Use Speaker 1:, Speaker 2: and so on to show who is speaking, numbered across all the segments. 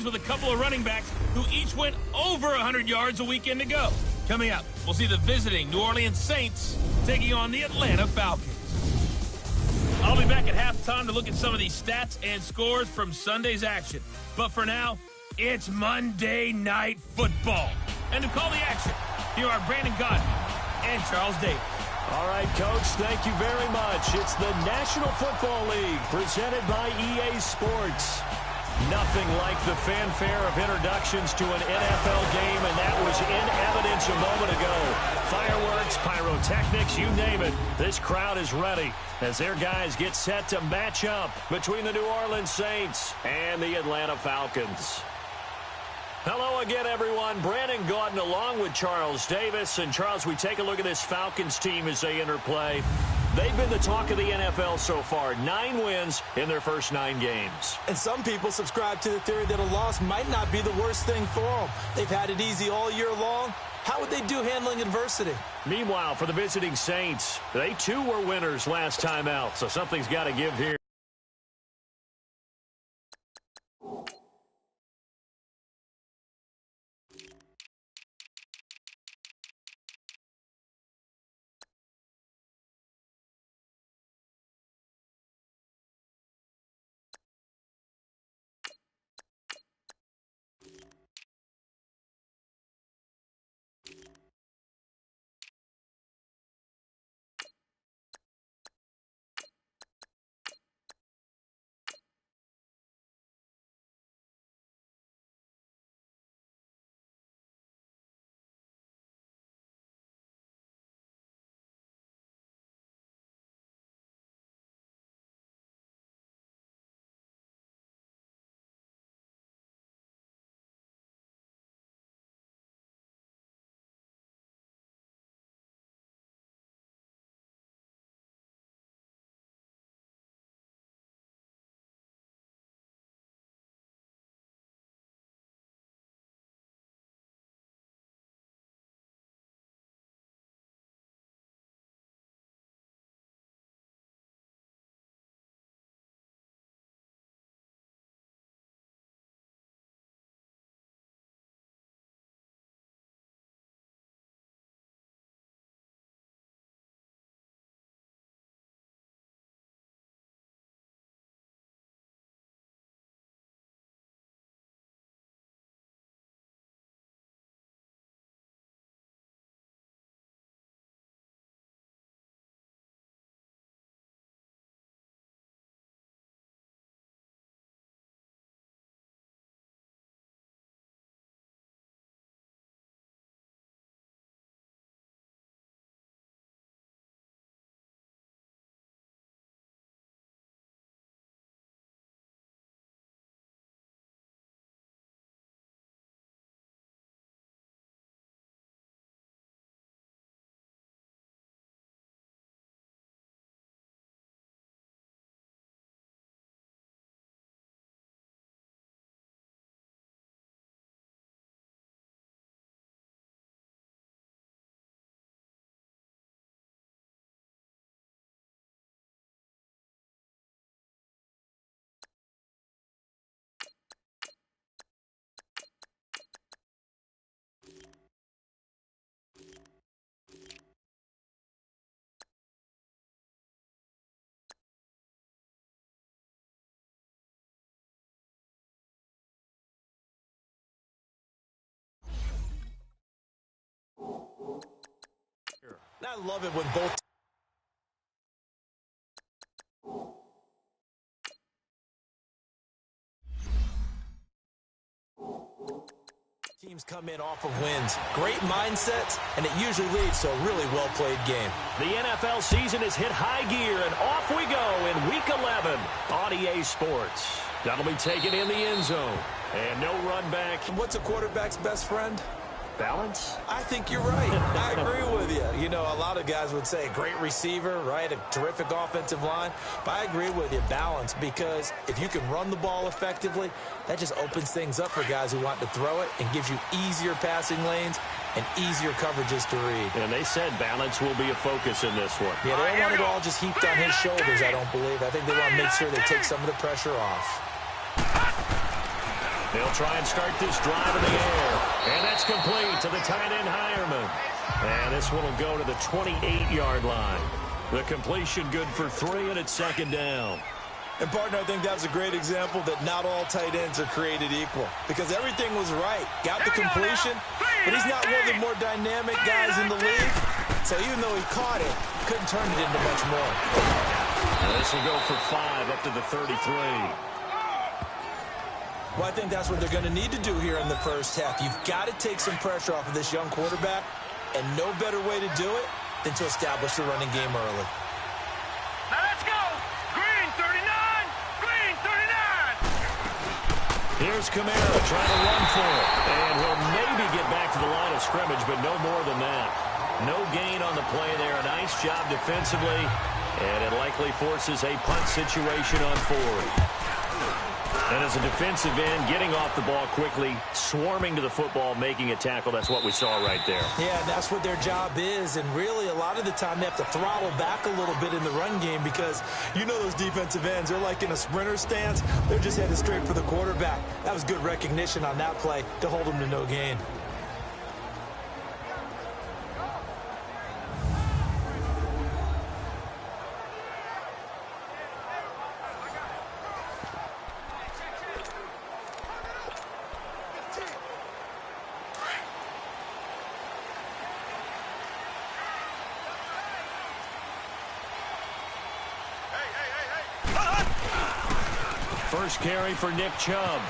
Speaker 1: with a couple of running backs who each went over 100 yards a weekend ago. Coming up, we'll see the visiting New Orleans Saints taking on the Atlanta Falcons. I'll be back at halftime to look at some of these stats and scores from Sunday's action. But for now, it's Monday Night Football. And to call the action, here are Brandon Gaudin and Charles Davis.
Speaker 2: All right, Coach, thank you very much. It's the National Football League presented by EA Sports. Nothing like the fanfare of introductions to an NFL game, and that was in evidence a moment ago. Fireworks, pyrotechnics, you name it. This crowd is ready as their guys get set to match up between the New Orleans Saints and the Atlanta Falcons. Hello again, everyone. Brandon Gaudin along with Charles Davis. And, Charles, we take a look at this Falcons team as they enter play. They've been the talk of the NFL so far. 9 wins in their first 9 games.
Speaker 3: And some people subscribe to the theory that a loss might not be the worst thing for them. They've had it easy all year long. How would they do handling adversity?
Speaker 2: Meanwhile, for the visiting Saints, they too were winners last time out, so something's got to give here.
Speaker 3: I love it when both teams come in off of wins. Great mindsets, and it usually leads to a really well-played game.
Speaker 2: The NFL season has hit high gear, and off we go in Week 11 on EA Sports. That'll be taken in the end zone, and no run back.
Speaker 3: What's a quarterback's best friend?
Speaker 2: Balance?
Speaker 3: I think you're right. I agree with you. You know, a lot of guys would say great receiver, right? A terrific offensive line. But I agree with you, balance, because if you can run the ball effectively, that just opens things up for guys who want to throw it and gives you easier passing lanes and easier coverages to read.
Speaker 2: And they said balance will be a focus in this one.
Speaker 3: Yeah, they don't want it all just heaped on his shoulders, I don't believe. I think they want to make sure they take some of the pressure off.
Speaker 2: They'll try and start this drive in the air. And that's complete to the tight end, Hireman. And this one will go to the 28-yard line. The completion good for 3, and it's second down.
Speaker 3: And, partner, I think that's a great example that not all tight ends are created equal. Because everything was right. Got the completion, but he's not one of the more dynamic guys in the league. So even though he caught it, couldn't turn it into much more.
Speaker 2: And this will go for 5 up to the 33.
Speaker 3: Well, I think that's what they're going to need to do here in the first half. You've got to take some pressure off of this young quarterback, and no better way to do it than to establish the running game early.
Speaker 4: Now let's go! Green 39! Green 39!
Speaker 2: Here's Kamara trying to run for it. And he'll maybe get back to the line of scrimmage, but no more than that. No gain on the play there. A nice job defensively, and it likely forces a punt situation on 4th. And as a defensive end, getting off the ball quickly, swarming to the football, making a tackle, that's what we saw right there.
Speaker 3: Yeah, and that's what their job is. And really, a lot of the time, they have to throttle back a little bit in the run game because you know those defensive ends, they're like in a sprinter stance. They're just headed straight for the quarterback. That was good recognition on that play to hold them to no gain.
Speaker 2: First carry for Nick Chubb.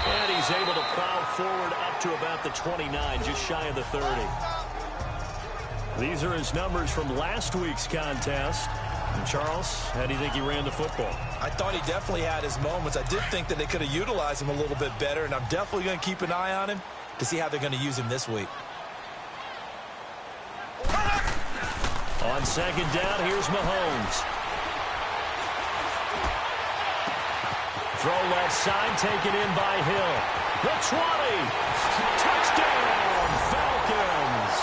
Speaker 2: And he's able to plow forward up to about the 29, just shy of the 30. These are his numbers from last week's contest. And Charles, how do you think he ran the football?
Speaker 3: I thought he definitely had his moments. I did think that they could have utilized him a little bit better, and I'm definitely going to keep an eye on him to see how they're going to use him this week.
Speaker 2: On second down, here's Mahomes. Throw left side, taken in by Hill. The 20. Touchdown, Falcons.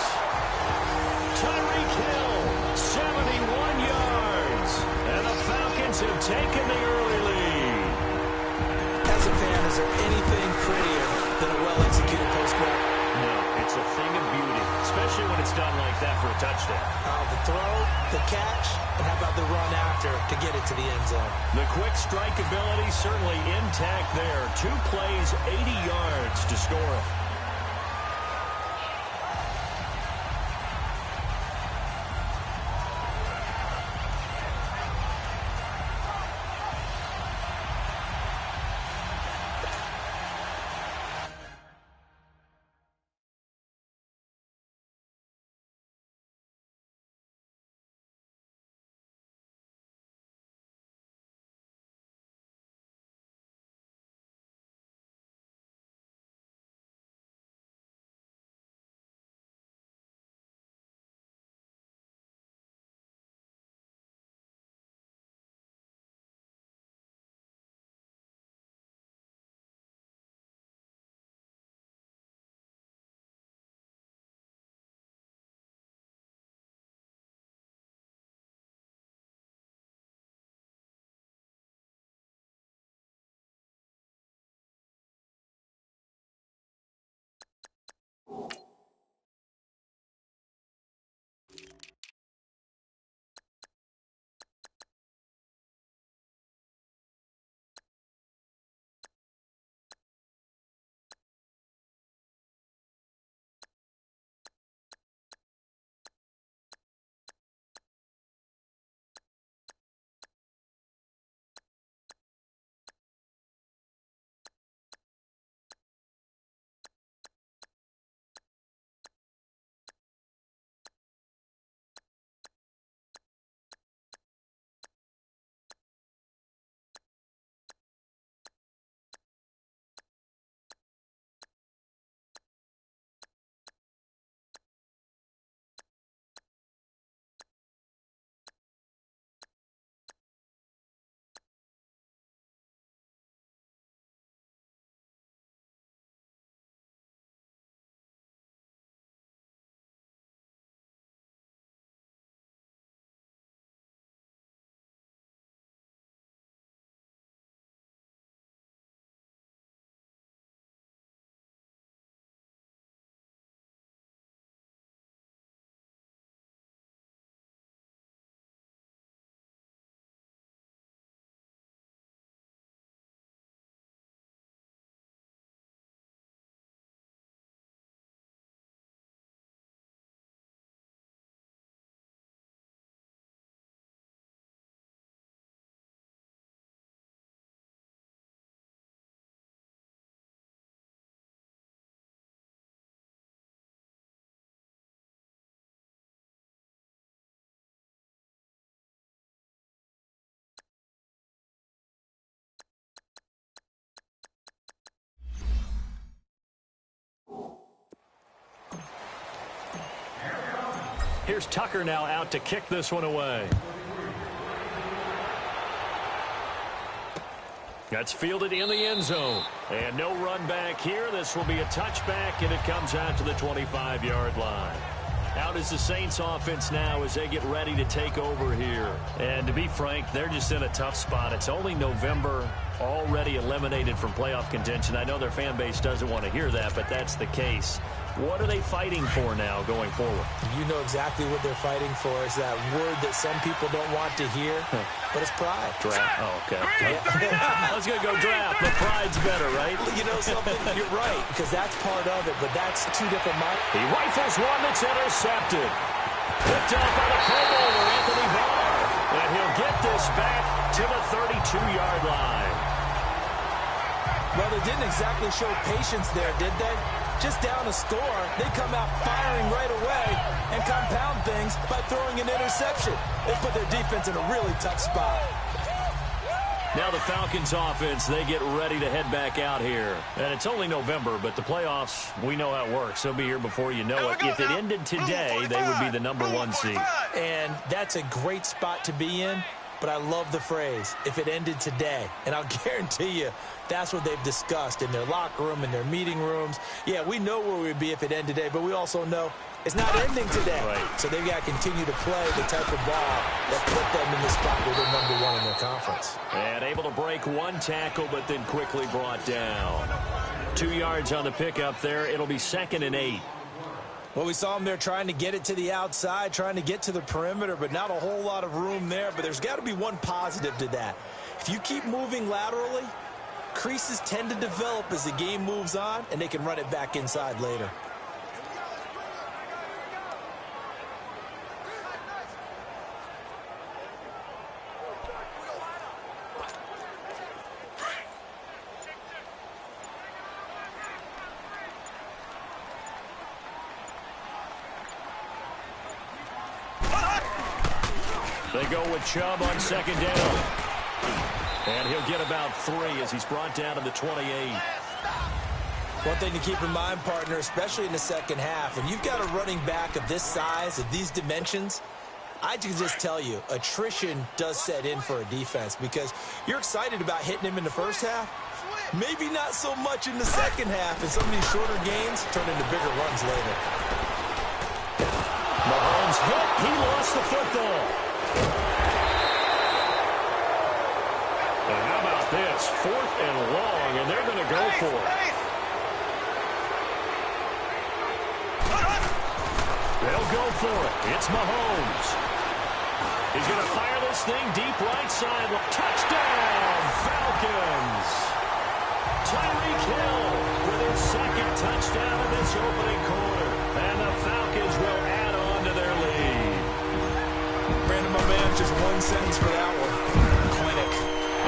Speaker 2: Tyreek Hill, 71 yards. And the Falcons have taken the early lead.
Speaker 3: As a fan, is there anything prettier than a well-executed post-grab?
Speaker 2: No, it's a thing of beauty, especially when it's done like that for a touchdown.
Speaker 3: The throw, the catch, and how about the run after to get it to the end zone?
Speaker 2: The quick strike ability certainly intact there. 2 plays, 80 yards to score it. Here's Tucker now out to kick this one away. That's fielded in the end zone. And no run back here. This will be a touchback, and it comes out to the 25-yard line. Out is the Saints offense now as they get ready to take over here. And to be frank, they're just in a tough spot. It's only November, already eliminated from playoff contention. I know their fan base doesn't want to hear that, but that's the case. What are they fighting for now going forward?
Speaker 3: You know exactly what they're fighting for. Is that word that some people don't want to hear, but it's pride.
Speaker 2: Draft. Oh, okay. I was going to go draft, but pride's better, right?
Speaker 3: You know something? You're right, because that's part of it, but that's two different minds.
Speaker 2: He rifles one that's intercepted. Picked up by the Pro Bowler, Anthony Barr. And he'll get this back to the 32-yard line.
Speaker 3: Well, they didn't exactly show patience there, did they? Just down a score, they come out firing right away and compound things by throwing an interception. They put their defense in a really tough spot.
Speaker 2: Now the Falcons offense, they get ready to head back out here. And it's only November, but the playoffs, we know how it works. They'll be here before you know it. If it ended today, they would be the #1 seed.
Speaker 3: And that's a great spot to be in. But I love the phrase, if it ended today. And I'll guarantee you, that's what they've discussed in their locker room, in their meeting rooms. Yeah, we know where we'd be if it ended today, but we also know it's not ending today.
Speaker 2: Right.
Speaker 3: So they've got to continue to play the type of ball that put them in the spot where they're #1 in their conference.
Speaker 2: And able to break one tackle, but then quickly brought down. 2 yards on the pickup there. It'll be 2nd and 8.
Speaker 3: Well, we saw them there trying to get it to the outside, trying to get to the perimeter, but not a whole lot of room there. But there's got to be one positive to that. If you keep moving laterally, creases tend to develop as the game moves on, and they can run it back inside later.
Speaker 2: They go with Chubb on 2nd down. And he'll get about 3 as he's brought down to the 28.
Speaker 3: One thing to keep in mind, partner, especially in the second half, when you've got a running back of this size, of these dimensions, I can just tell you, attrition does set in for a defense because you're excited about hitting him in the first half. Maybe not so much in the second half, and some of these shorter gains turn into bigger runs later.
Speaker 2: Mahomes hit. He lost the football. And how about this? 4th and long, and they're going to go for it. They'll go for it. It's Mahomes. He's going to fire this thing deep right side. Touchdown, Falcons. Tyreek Hill with his 2nd touchdown in this opening quarter. And the Falcons will add on to their lead.
Speaker 3: Brandon, my man, just one sentence for that one. Clinic.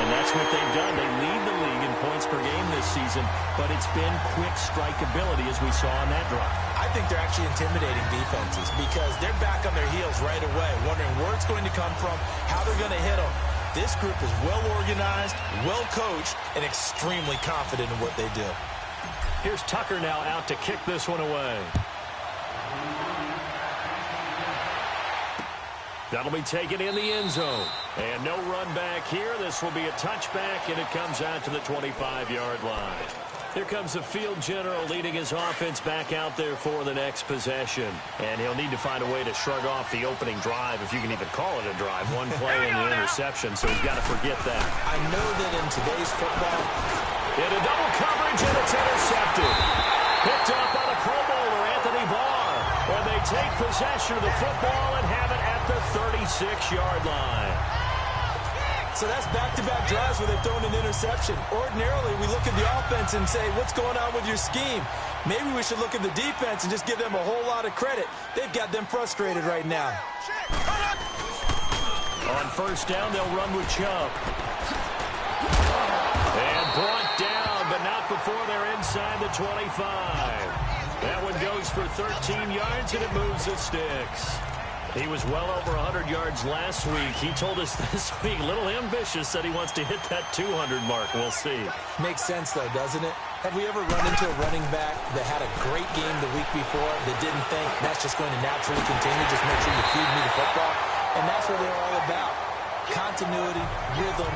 Speaker 2: And that's what they've done. They lead the league in points per game this season, but it's been quick strikeability as we saw on that drive.
Speaker 3: I think they're actually intimidating defenses because they're back on their heels right away, wondering where it's going to come from, how they're going to hit them. This group is well organized, well coached, and extremely confident in what they do.
Speaker 2: Here's Tucker now out to kick this one away. That'll be taken in the end zone. And no run back here. This will be a touchback, and it comes out to the 25-yard line. Here comes the field general leading his offense back out there for the next possession. And he'll need to find a way to shrug off the opening drive, if you can even call it a drive. One play and an interception, so he's got to forget that.
Speaker 3: I know that in today's football,
Speaker 2: in a double coverage, and it's intercepted. Picked up by the Pro Bowler, Anthony Barr. And they take possession of the football and have it at the 36-yard line.
Speaker 3: so that's back-to-back drives where they've thrown an interception. Ordinarily, we look at the offense and say, what's going on with your scheme? Maybe we should look at the defense and just give them a whole lot of credit. They've got them frustrated right now.
Speaker 2: On first down, they'll run with Chubb. And brought down, but not before they're inside the 25. That one goes for 13 yards, and it moves the sticks. He was well over 100 yards last week. He told us this week, a little ambitious, that he wants to hit that 200 mark. We'll see.
Speaker 3: Makes sense, though, doesn't it? Have we ever run into a running back that had a great game the week before that didn't think that's just going to naturally continue? Just make sure you feed me the football. And that's what they're all about. Continuity, rhythm,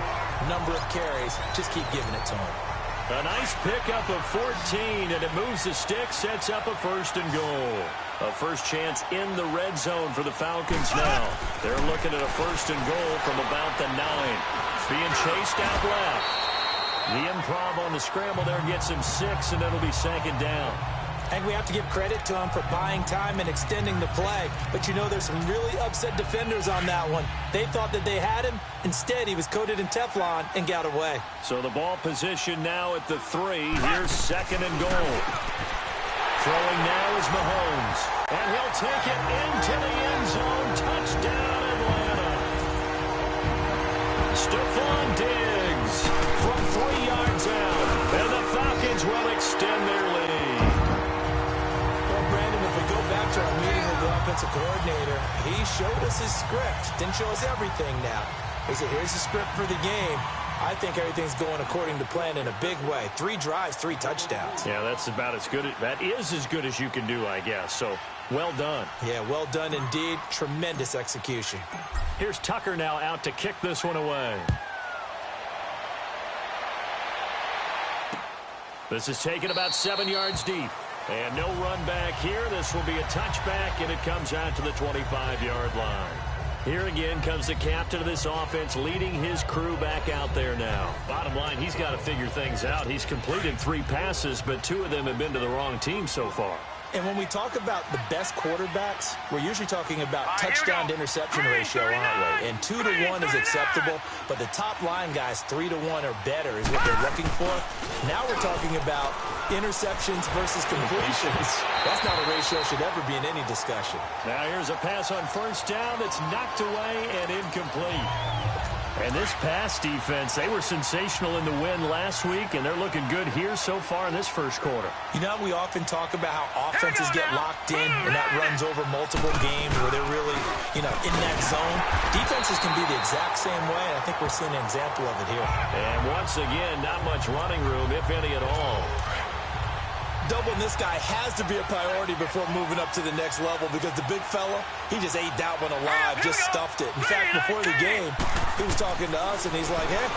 Speaker 3: number of carries. Just keep giving it to them.
Speaker 2: A nice pickup of 14, and it moves the stick, sets up a 1st and goal. A first chance in the red zone for the Falcons now. They're looking at a 1st and goal from about the 9. Being chased out left. The improv on the scramble there gets him 6, and it'll be 2nd down.
Speaker 3: And we have to give credit to him for buying time and extending the play. But you know, there's some really upset defenders on that one. They thought that they had him. Instead, he was coated in Teflon and got away.
Speaker 2: So the ball position now at the 3. Here's 2nd and goal. Throwing now is Mahomes. And he'll take it into the end zone. Touchdown, Atlanta. Stephon Diggs from 3 yards out. And the Falcons will extend their lead.
Speaker 3: Well, Brandon, if we go back to our meeting with the offensive coordinator, he showed us his script. Didn't show us everything now. He said, here's the script for the game. I think everything's going according to plan in a big way. 3 drives, 3 touchdowns.
Speaker 2: Yeah, that's about as good. That is as good as you can do, I guess. So, well done.
Speaker 3: Yeah, well done indeed. Tremendous execution.
Speaker 2: Here's Tucker now out to kick this one away. This is taken about 7 yards deep. And no run back here. This will be a touchback, and it comes out to the 25-yard line. Here again comes the captain of this offense, leading his crew back out there now. Bottom line, he's got to figure things out. He's completed 3 passes, but 2 of them have been to the wrong team so far.
Speaker 3: And when we talk about the best quarterbacks, we're usually talking about touchdown to interception ratio, aren't we? And 2 to 1 is acceptable, but the top line guys, 3 to 1 or better is what they're looking for. Now we're talking about interceptions versus completions. That's not a ratio should ever be in any discussion.
Speaker 2: Now here's a pass on 1st down that's knocked away and incomplete. And this pass defense, they were sensational in the win last week, and they're looking good here so far in this 1st quarter.
Speaker 3: You know, we often talk about how offenses get locked in, and that runs over multiple games where they're really, in that zone. Defenses can be the exact same way, and I think we're seeing an example of it here.
Speaker 2: And once again, not much running room, if any at all.
Speaker 3: Doubling this guy has to be a priority before moving up to the next level because the big fella, he just ate that one alive, just stuffed it. In fact, before the game, he was talking to us, and he's like, hey,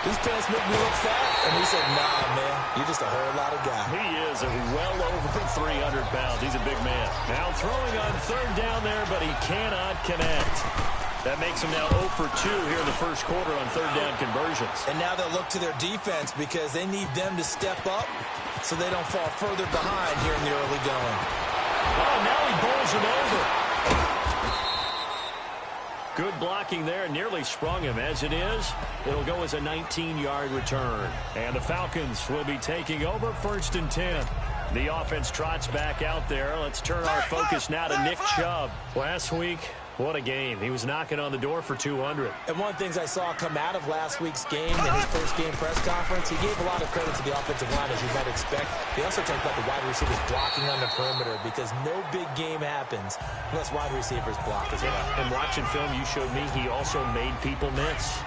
Speaker 3: these pants make me look fat. And we said, nah, man, you're just a whole lot of guy.
Speaker 2: He is well over 300 pounds. He's a big man. Now throwing on 3rd down there, but he cannot connect. That makes him now 0 for 2 here in the 1st quarter on 3rd down conversions.
Speaker 3: And now they'll look to their defense because they need them to step up so they don't fall further behind here in the early going.
Speaker 2: Oh, now he bowls him over. Good blocking there. Nearly sprung him. As it is, it'll go as a 19-yard return. And the Falcons will be taking over 1st and 10. The offense trots back out there. Let's turn our focus now to Nick Chubb. Last week, what a game. He was knocking on the door for 200.
Speaker 3: And one of the things I saw come out of last week's game in his first game press conference, he gave a lot of credit to the offensive line, as you might expect. He also talked about the wide receivers blocking on the perimeter because no big game happens unless wide receivers block as well.
Speaker 2: And watching film, you showed me he also made people miss.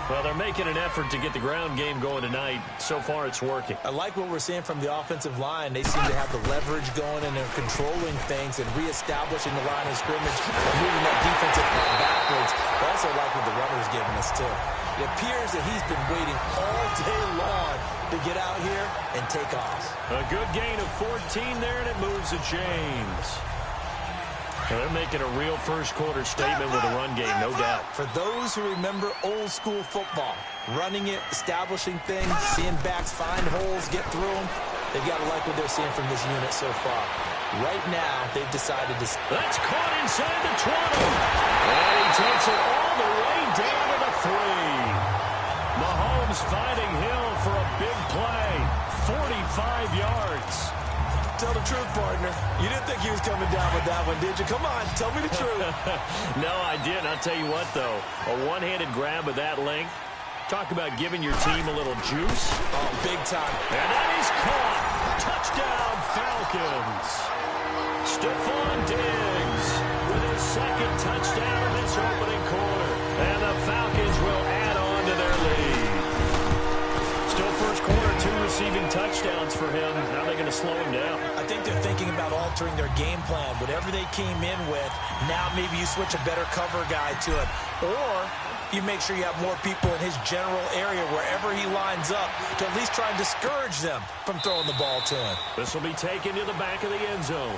Speaker 2: Well, they're making an effort to get the ground game going tonight. So far, it's working.
Speaker 3: I like what we're seeing from the offensive line. They seem to have the leverage going, and they're controlling things and reestablishing the line of scrimmage and moving that defensive front backwards. I also like what the runner's giving us, too. It appears that he's been waiting all day long to get out here and take off.
Speaker 2: A good gain of 14 there, and it moves to James. Well, they're making a real 1st quarter statement with a run game, no doubt.
Speaker 3: For those who remember old school football, running it, establishing things, seeing backs find holes, get through them, they've got to like what they're seeing from this unit so far. Right now, they've decided to...
Speaker 2: That's caught inside the 20. And he takes it all the way down to the 3. Mahomes finding Hill for a big play. 45 yards.
Speaker 3: Tell the truth, partner. You didn't think he was coming down with that one, did you? Come on, tell me the truth.
Speaker 2: No, I didn't. I'll tell you what, though. A one-handed grab of that length. Talk about giving your team a little juice.
Speaker 3: Oh, big time.
Speaker 2: And that is caught. Touchdown, Falcons. Stephon Diggs with his 2nd second touchdown of this opening quarter. And the Falcons will add on to their lead. Still first quarter, 2 receiving touchdowns for him. Now they're going to slow him down.
Speaker 3: I think they're thinking about altering their game plan. Whatever they came in with, now maybe you switch a better cover guy to him. Or you make sure you have more people in his general area wherever he lines up to at least try and discourage them from throwing the ball to him.
Speaker 2: This will be taken to the back of the end zone.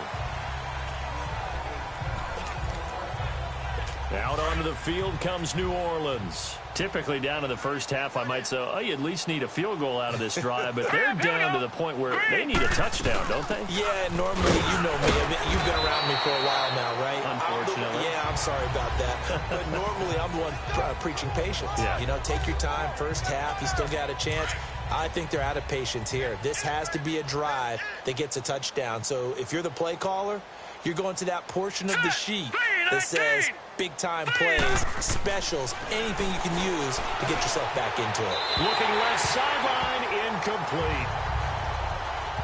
Speaker 2: Out onto the field comes New Orleans. Typically down to the first half, I might say, oh, you at least need a field goal out of this drive, but they're down to the point where they need a touchdown, don't they?
Speaker 3: Yeah, normally, you know me. You've been around me for a while now, right?
Speaker 2: Unfortunately.
Speaker 3: I'm sorry about that. But normally, I'm the one preaching patience.
Speaker 2: Yeah.
Speaker 3: You know, take your time. First half, you still got a chance. I think they're out of patience here. This has to be a drive that gets a touchdown. So if you're the play caller, you're going to that portion of the sheet that says big-time plays, specials, anything you can use to get yourself back into it.
Speaker 2: Looking left sideline, incomplete.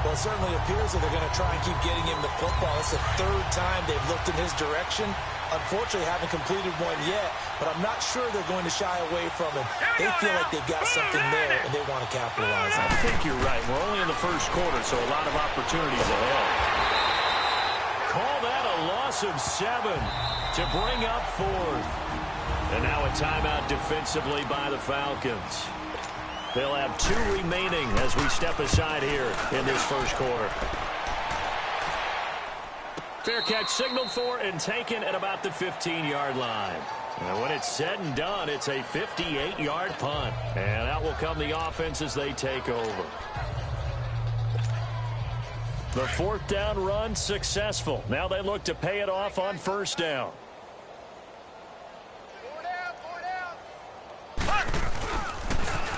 Speaker 3: Well, it certainly appears that they're going to try and keep getting him the football. It's the 3rd time they've looked in his direction. Unfortunately, haven't completed one yet, but I'm not sure they're going to shy away from him. They feel like they've got something there, and they want to capitalize on it.
Speaker 2: I think you're right. We're only in the first quarter, so a lot of opportunities ahead. Call that a loss of 7 to bring up 4th. And now a timeout defensively by the Falcons. They'll have 2 remaining as we step aside here in this first quarter. Fair catch signaled for and taken at about the 15-yard line. And when it's said and done, it's a 58-yard punt. And out will come the offense as they take over. The 4th down run successful. Now they look to pay it off on 1st down.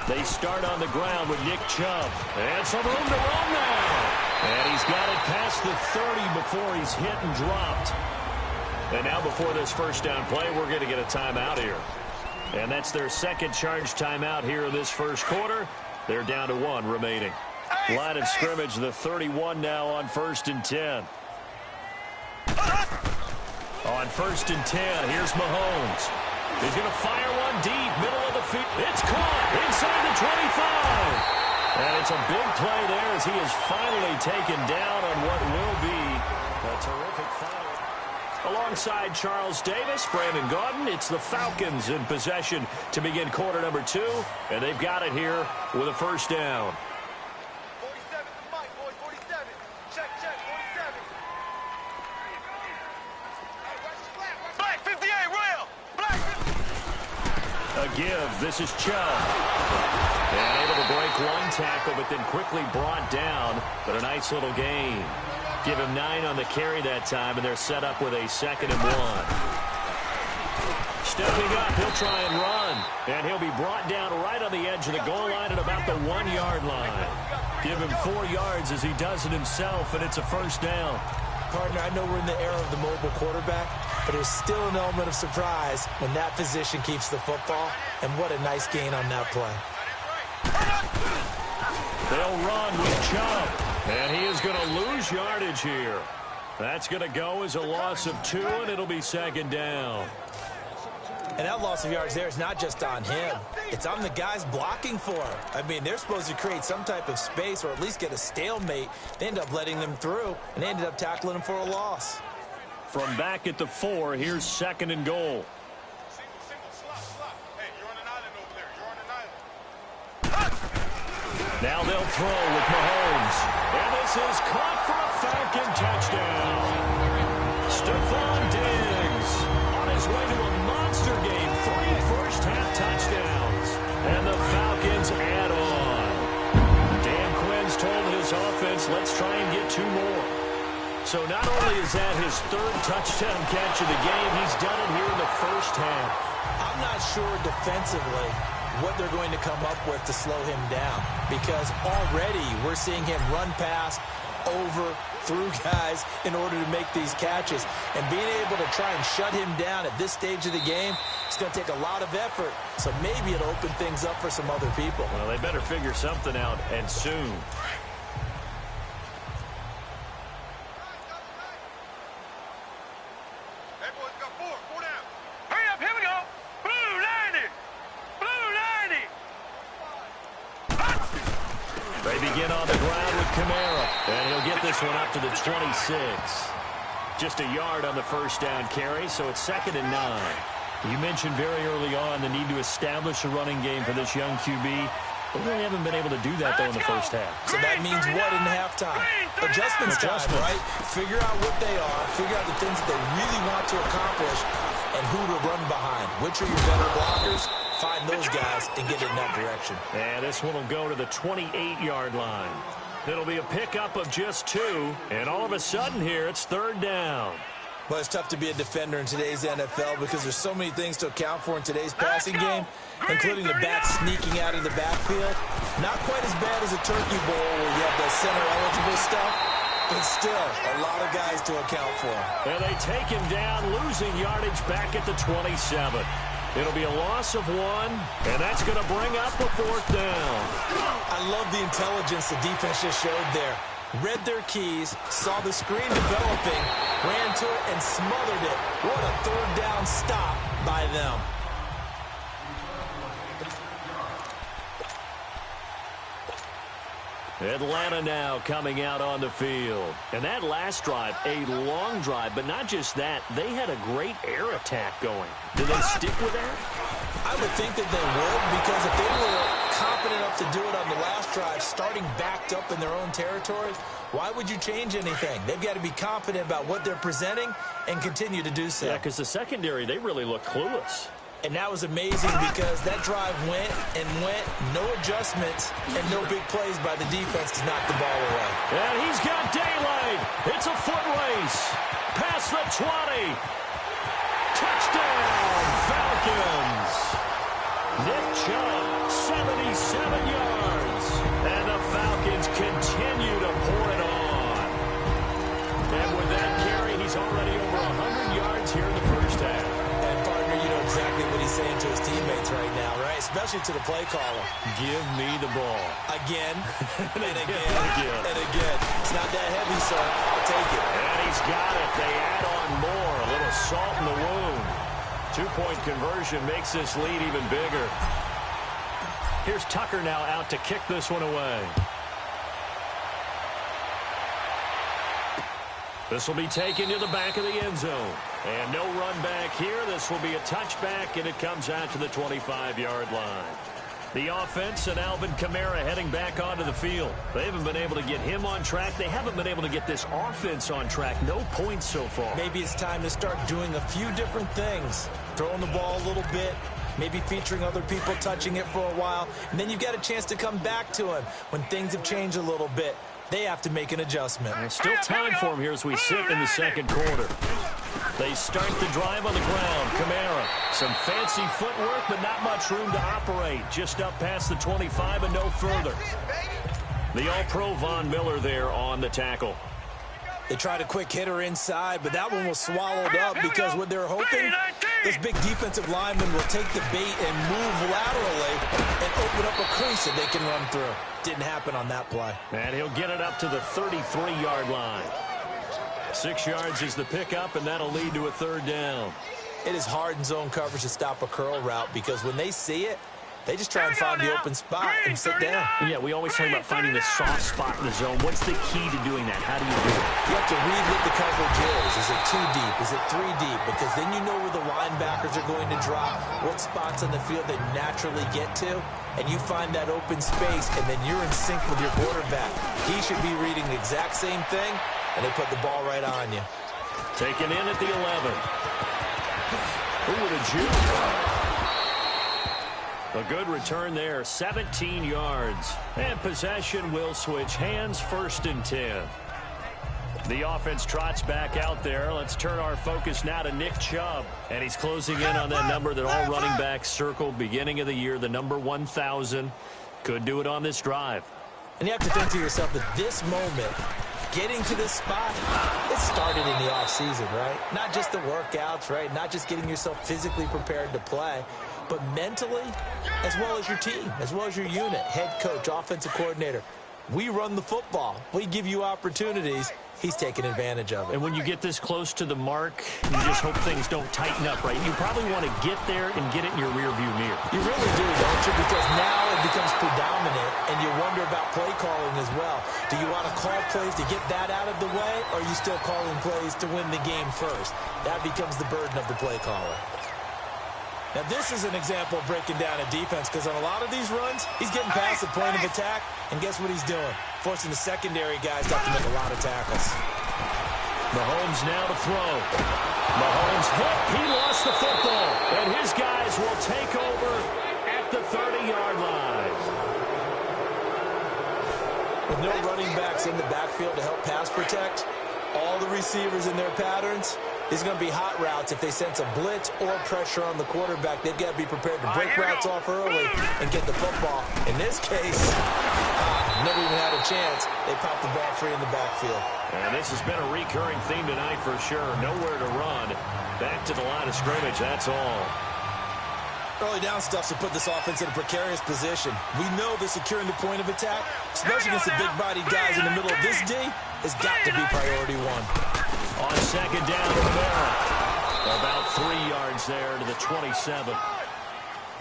Speaker 2: They start on the ground with Nick Chubb. And some room to run now. And he's got it past the 30 before he's hit and dropped. And now before this 1st down play, we're going to get a timeout here. And that's their 2nd charge timeout here in this first quarter. They're down to 1 remaining. Line of scrimmage, the 31 now on 1st and 10. On 1st and 10, here's Mahomes. He's going to fire one deep, middle of the field. It's caught inside the 25. And it's a big play there as he is finally taken down on what will be a terrific final. Alongside Charles Davis, Brandon Gaudin, it's the Falcons in possession to begin quarter number 2. And they've got it here with a 1st down.
Speaker 4: 47 to Mike, boy, 47. Check, 47. Black 58, Royal. Black 58.
Speaker 2: A give. This is Chubb. And able to break one tackle, but then quickly brought down. But a nice little gain. Give him 9 on the carry that time, and they're set up with a 2nd and 1. Stepping up, he'll try and run. And he'll be brought down right on the edge of the goal line at about the 1-yard line. Give him 4 yards as he does it himself, and it's a 1st down.
Speaker 3: Partner, I know we're in the era of the mobile quarterback, but there's still an element of surprise when that position keeps the football, and what a nice gain on that play.
Speaker 2: They'll run with Chubb, and he is going to lose yardage here. That's going to go as a loss of 2, and it'll be 2nd down.
Speaker 3: And that loss of yards there is not just on him. It's on the guys blocking for him. I mean, they're supposed to create some type of space or at least get a stalemate. They end up letting them through, and they ended up tackling him for a loss.
Speaker 2: From back at the 4, here's 2nd and goal. Now they'll throw with Mahomes. And this is caught for a Falcon touchdown. Stephon Diggs on his way to a monster game. 3 first-half touchdowns. And the Falcons add on. Dan Quinn's told his offense, let's try and get 2 more. So not only is that his 3rd touchdown catch of the game, he's done it here in the first half.
Speaker 3: I'm not sure defensively what they're going to come up with to slow him down, because already we're seeing him run past, over, through guys in order to make these catches. And being able to try and shut him down at this stage of the game, it's going to take a lot of effort. So maybe it'll open things up for some other people.
Speaker 2: Well, they better figure something out, and soon.
Speaker 4: Hey, boys, got 4.
Speaker 2: begin on the ground with Kamara. And he'll get this one up to the 26. Just a yard on the first down carry, so it's 2nd and 9. You mentioned very early on the need to establish a running game for this young QB. They really haven't been able to do that, though, in the first half.
Speaker 3: So that means what in halftime? Adjustments time, right? Figure out what they are, figure out the things that they really want to accomplish, and who to run behind. Which are your better blockers? Find those guys and get in that direction.
Speaker 2: And this one will go to the 28-yard line. It'll be a pickup of just 2, and all of a sudden here, it's 3rd down.
Speaker 3: Well, it's tough to be a defender in today's NFL because there's so many things to account for in today's passing game, including the back sneaking out of the backfield. Not quite as bad as a turkey bowl where you have the center-eligible stuff, but still a lot of guys to account for.
Speaker 2: And they take him down, losing yardage back at the 27. It'll be a loss of 1, and that's going to bring up a 4th down.
Speaker 3: I love the intelligence the defense just showed there. Read their keys, saw the screen developing, ran to it, and smothered it. What a 3rd down stop by them.
Speaker 2: Atlanta now coming out on the field. And that last drive, a long drive, but not just that, they had a great air attack going. Do they stick with that?
Speaker 3: I would think that they would, because if they were confident enough to do it on the last drive, starting backed up in their own territory, why would you change anything? They've got to be confident about what they're presenting and continue to do so.
Speaker 2: Yeah, because the secondary, they really look clueless.
Speaker 3: And that was amazing because that drive went and went, no adjustments, and no big plays by the defense to knock the ball away.
Speaker 2: And he's got daylight. It's a foot race. Past the 20. Touchdown, Falcons. Nick Chubb, 77 yards. And the Falcons continue to pour it on. And with that carry, he's already over 100 yards here in the first half.
Speaker 3: And, partner, you know exactly what he's saying to his teammates right now, right? Especially to the play caller.
Speaker 2: Give me the ball.
Speaker 3: Again, and again, and again. It's not that heavy, sir. I'll take it.
Speaker 2: And he's got it. They add on more. A little salt in the wound. 2-point conversion makes this lead even bigger. Here's Tucker now out to kick this one away. This will be taken to the back of the end zone. And no run back here. This will be a touchback, and it comes out to the 25-yard line. The offense and Alvin Kamara heading back onto the field. They haven't been able to get him on track. They haven't been able to get this offense on track. No points so far.
Speaker 3: Maybe it's time to start doing a few different things. Throwing the ball a little bit, maybe featuring other people touching it for a while, and then you've got a chance to come back to him when things have changed a little bit. They have to make an adjustment.
Speaker 2: There's still time for him here as we sit in the second quarter. They start the drive on the ground. Kamara, some fancy footwork, but not much room to operate. Just up past the 25 and no further. The All-Pro Von Miller there on the tackle.
Speaker 3: They tried a quick hitter inside, but that one was swallowed up because what they're hoping, this big defensive lineman will take the bait and move laterally and open up a crease that they can run through. Didn't happen on that play.
Speaker 2: And he'll get it up to the 33-yard line. 6 yards is the pickup, and that'll lead to a third down.
Speaker 3: It is hard in zone coverage to stop a curl route because when they see it, they just try and find the open spot and sit down.
Speaker 2: Yeah, we always talk about finding the soft spot in the zone. What's the key to doing that? How do you do it?
Speaker 3: You have to read what the coverage is. Is it 2 deep? Is it 3 deep? Because then you know where the linebackers are going to drop, what spots on the field they naturally get to, and you find that open space, and then you're in sync with your quarterback. He should be reading the exact same thing, and they put the ball right on you.
Speaker 2: Taken in at the 11. Who would have jumped? A good return there, 17 yards. And possession will switch hands, 1st and 10. The offense trots back out there. Let's turn our focus now to Nick Chubb. And he's closing in on that number that all running backs circled beginning of the year, the number 1,000. Could do it on this drive.
Speaker 3: And you have to think to yourself at this moment, getting to this spot, it started in the offseason, right? Not just the workouts, right? Not just getting yourself physically prepared to play, but mentally, as well as your team, as well as your unit, head coach, offensive coordinator. We run the football. We give you opportunities. He's taking advantage of it.
Speaker 2: And when you get this close to the mark, you just hope things don't tighten up, right? You probably want to get there and get it in your rearview mirror.
Speaker 3: You really do, don't you? Because now it becomes predominant, and you wonder about play calling as well. Do you want to call plays to get that out of the way, or are you still calling plays to win the game first? That becomes the burden of the play caller. Now, this is an example of breaking down a defense, because on a lot of these runs, he's getting past the point of attack, and guess what he's doing? Forcing the secondary guys to have to make a lot of tackles.
Speaker 2: Mahomes now to throw. Mahomes hit. He lost the football. And his guys will take over at the 30-yard line.
Speaker 3: With no running backs in the backfield to help pass protect, all the receivers in their patterns, these are going to be hot routes. If they sense a blitz or pressure on the quarterback, they've got to be prepared to break routes off early and get the football. In this case, never even had a chance. They popped the ball free in the backfield.
Speaker 2: And this has been a recurring theme tonight for sure. Nowhere to run. Back to the line of scrimmage, that's all.
Speaker 3: Early down stuff to put this offense in a precarious position. We know that securing the point of attack, especially against the big-bodied guys in the middle of this D, has got to be priority one.
Speaker 2: On second down, Rivera. About 3 yards there to the 27.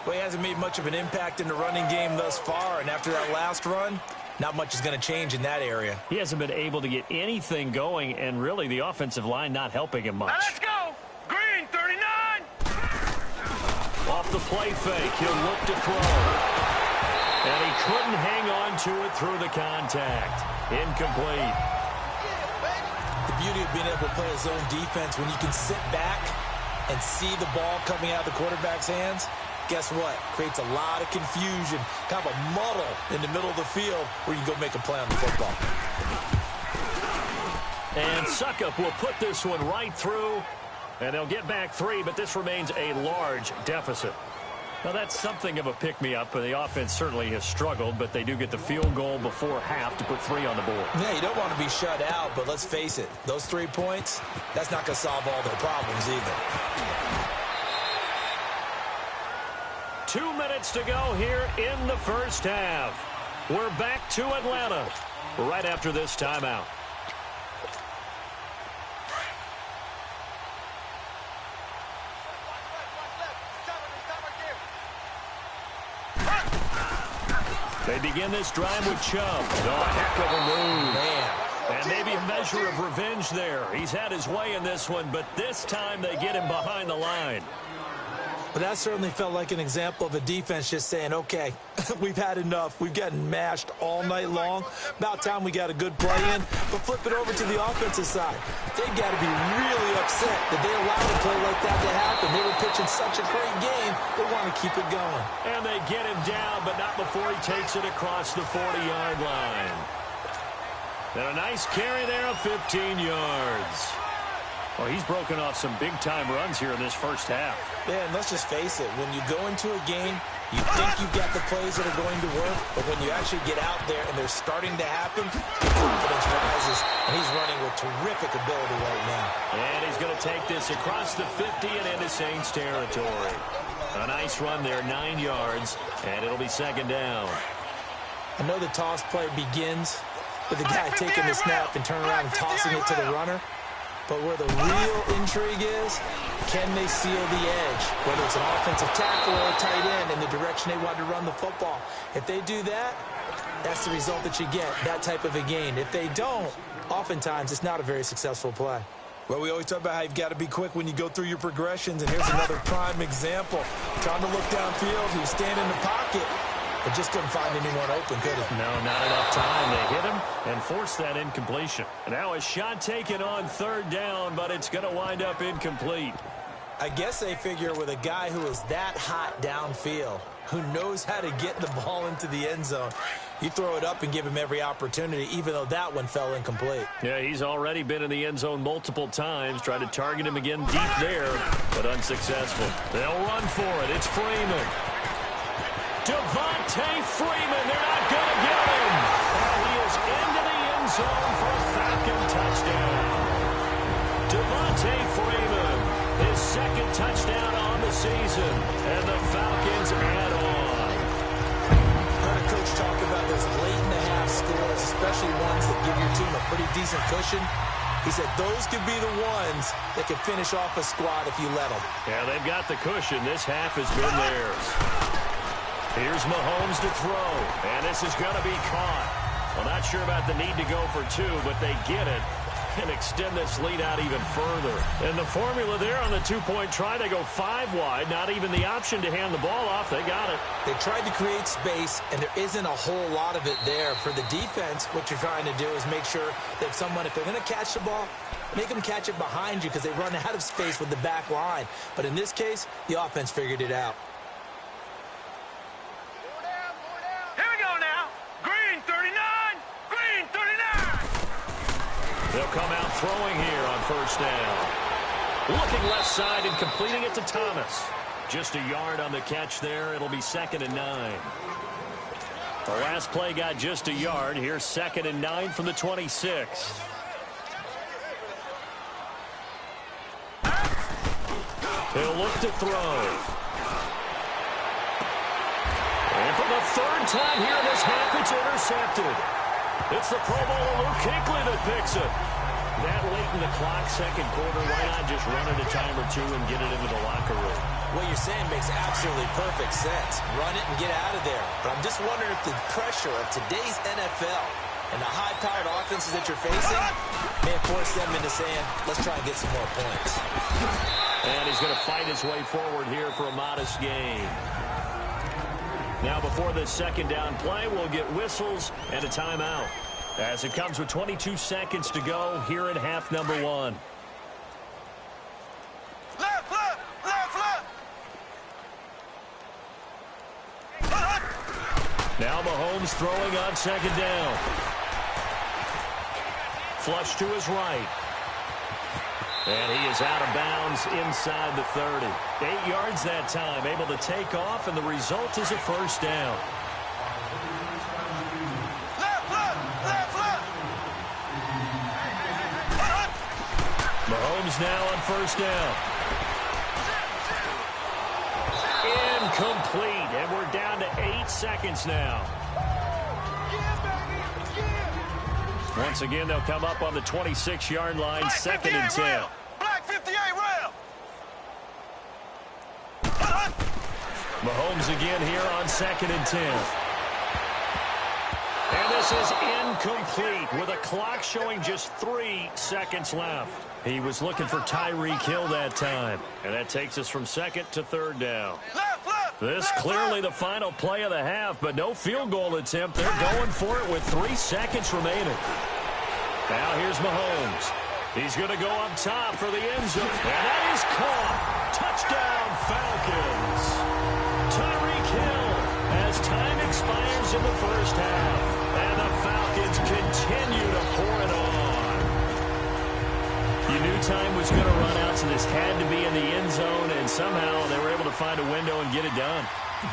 Speaker 3: Well, he hasn't made much of an impact in the running game thus far, and after that last run, not much is going to change in that area.
Speaker 2: He hasn't been able to get anything going, and really the offensive line not helping him much.
Speaker 4: Now let's go. Green, 39.
Speaker 2: Off the play fake, he'll look to throw. And he couldn't hang on to it through the contact. Incomplete.
Speaker 3: The beauty of being able to play his own defense, when you can sit back and see the ball coming out of the quarterback's hands, guess what? Creates a lot of confusion, kind of a muddle in the middle of the field where you can go make a play on the football.
Speaker 2: And Suckup will put this one right through, and they'll get back 3, but this remains a large deficit. Now, that's something of a pick-me-up. The offense certainly has struggled, but they do get the field goal before half to put 3 on the board.
Speaker 3: Yeah, you don't want to be shut out, but let's face it, those 3 points, that's not going to solve all their problems either.
Speaker 2: 2 minutes to go here in the first half. We're back to Atlanta right after this timeout. They begin this drive with Chubb. Oh, heck of a move.
Speaker 3: Man.
Speaker 2: And maybe a measure of revenge there. He's had his way in this one, but this time they get him behind the line.
Speaker 3: But that certainly felt like an example of a defense just saying, okay, we've had enough. We've gotten mashed all night long. About time we got a good play in. But flip it over to the offensive side. They've got to be really upset that they allowed a play like that to happen. They were pitching such a great game. They want to keep it going.
Speaker 2: And they get him down, but not before he takes it across the 40-yard line. And a nice carry there of 15 yards. Well, he's broken off some big-time runs here in this first half.
Speaker 3: Yeah, and let's just face it. When you go into a game, you think you've got the plays that are going to work, but when you actually get out there and they're starting to happen, your confidence rises, and he's running with terrific ability right now.
Speaker 2: And he's going to take this across the 50 and into Saints territory. A nice run there, 9 yards, and it'll be second down.
Speaker 3: I know the toss play begins with the guy taking the snap and turning around and tossing it to the runner. But where the real intrigue is, can they seal the edge? Whether it's an offensive tackle or a tight end in the direction they want to run the football. If they do that, that's the result that you get, that type of a gain. If they don't, oftentimes it's not a very successful play. Well, we always talk about how you've got to be quick when you go through your progressions, and here's another prime example. Trying to look downfield, he was standing in the pocket, but just couldn't find anyone open, could he?
Speaker 2: No, not enough time. They hit him and forced that incompletion. Now a shot taken on third down, but it's going to wind up incomplete.
Speaker 3: I guess they figure with a guy who is that hot downfield, who knows how to get the ball into the end zone, you throw it up and give him every opportunity, even though that one fell incomplete.
Speaker 2: Yeah, he's already been in the end zone multiple times. Tried to target him again deep there, but unsuccessful. They'll run for it. It's Freeman. Devontae Freeman, they're not going to get him. He is into the end zone for a Falcon touchdown. Devontae Freeman, his second touchdown on the season, and the Falcons add on.
Speaker 3: Heard a Coach talk about those late-in-the-half scores, especially ones that give your team a pretty decent cushion. He said those could be the ones that can finish off a squad if you let them.
Speaker 2: Yeah, they've got the cushion. This half has been theirs. Here's Mahomes to throw, and this is going to be caught. Well, not sure about the need to go for two, but they get it and extend this lead out even further. And the formula there on the two-point try, they go 5 wide, not even the option to hand the ball off. They got it.
Speaker 3: They tried to create space, and there isn't a whole lot of it there. For the defense, what you're trying to do is make sure that if they're going to catch the ball, make them catch it behind you because they run out of space with the back line. But in this case, the offense figured it out.
Speaker 4: Here we go now. Green 39. Green 39.
Speaker 2: They'll come out throwing here on first down. Looking left side and completing it to Thomas. Just a yard on the catch there. It'll be 2nd and 9. The last play got just a yard. Here's 2nd and 9 from the 26. He'll look to throw. And for the 3rd time here in this half, it's intercepted. It's the Pro Bowler Luke Kuechly that picks it. That late in the clock, second quarter, why not just run it a time or two and get it into the locker room?
Speaker 3: What you're saying makes absolutely perfect sense. Run it and get out of there. But I'm just wondering if the pressure of today's NFL and the high-powered offenses that you're facing may force them into saying, let's try and get some more points.
Speaker 2: And he's going to fight his way forward here for a modest gain. Now before this second down play, we'll get whistles and a timeout. As it comes with 22 seconds to go here in half number 1.
Speaker 4: Left, left, left, left.
Speaker 2: Now Mahomes throwing on second down. Flush to his right. And he is out of bounds inside the 30. 8 yards that time, able to take off, and the result is a first down.
Speaker 4: Left, left, left, left.
Speaker 2: Mahomes now on first down. Incomplete, and we're down to 8 seconds now. Once again, they'll come up on the 26-yard line,
Speaker 4: Black
Speaker 2: 2nd and 10.
Speaker 4: rail. Black 58 rail.
Speaker 2: Mahomes again here on 2nd and 10. And this is incomplete with a clock showing just 3 seconds left. He was looking for Tyreek Hill that time. And that takes us from 2nd to 3rd down.
Speaker 4: Left, left.
Speaker 2: This
Speaker 4: left,
Speaker 2: clearly
Speaker 4: left.
Speaker 2: the final play of the half, but no field goal attempt. They're going for it with 3 seconds remaining. Now here's Mahomes. He's going to go up top for the end zone. And that is caught. Touchdown, Falcons. Tyreek Hill as time expires in the first half. And the Falcons continue to pour it on. You knew time was going to run out, so this had to be in the end zone, and somehow they were able to find a window and get it done.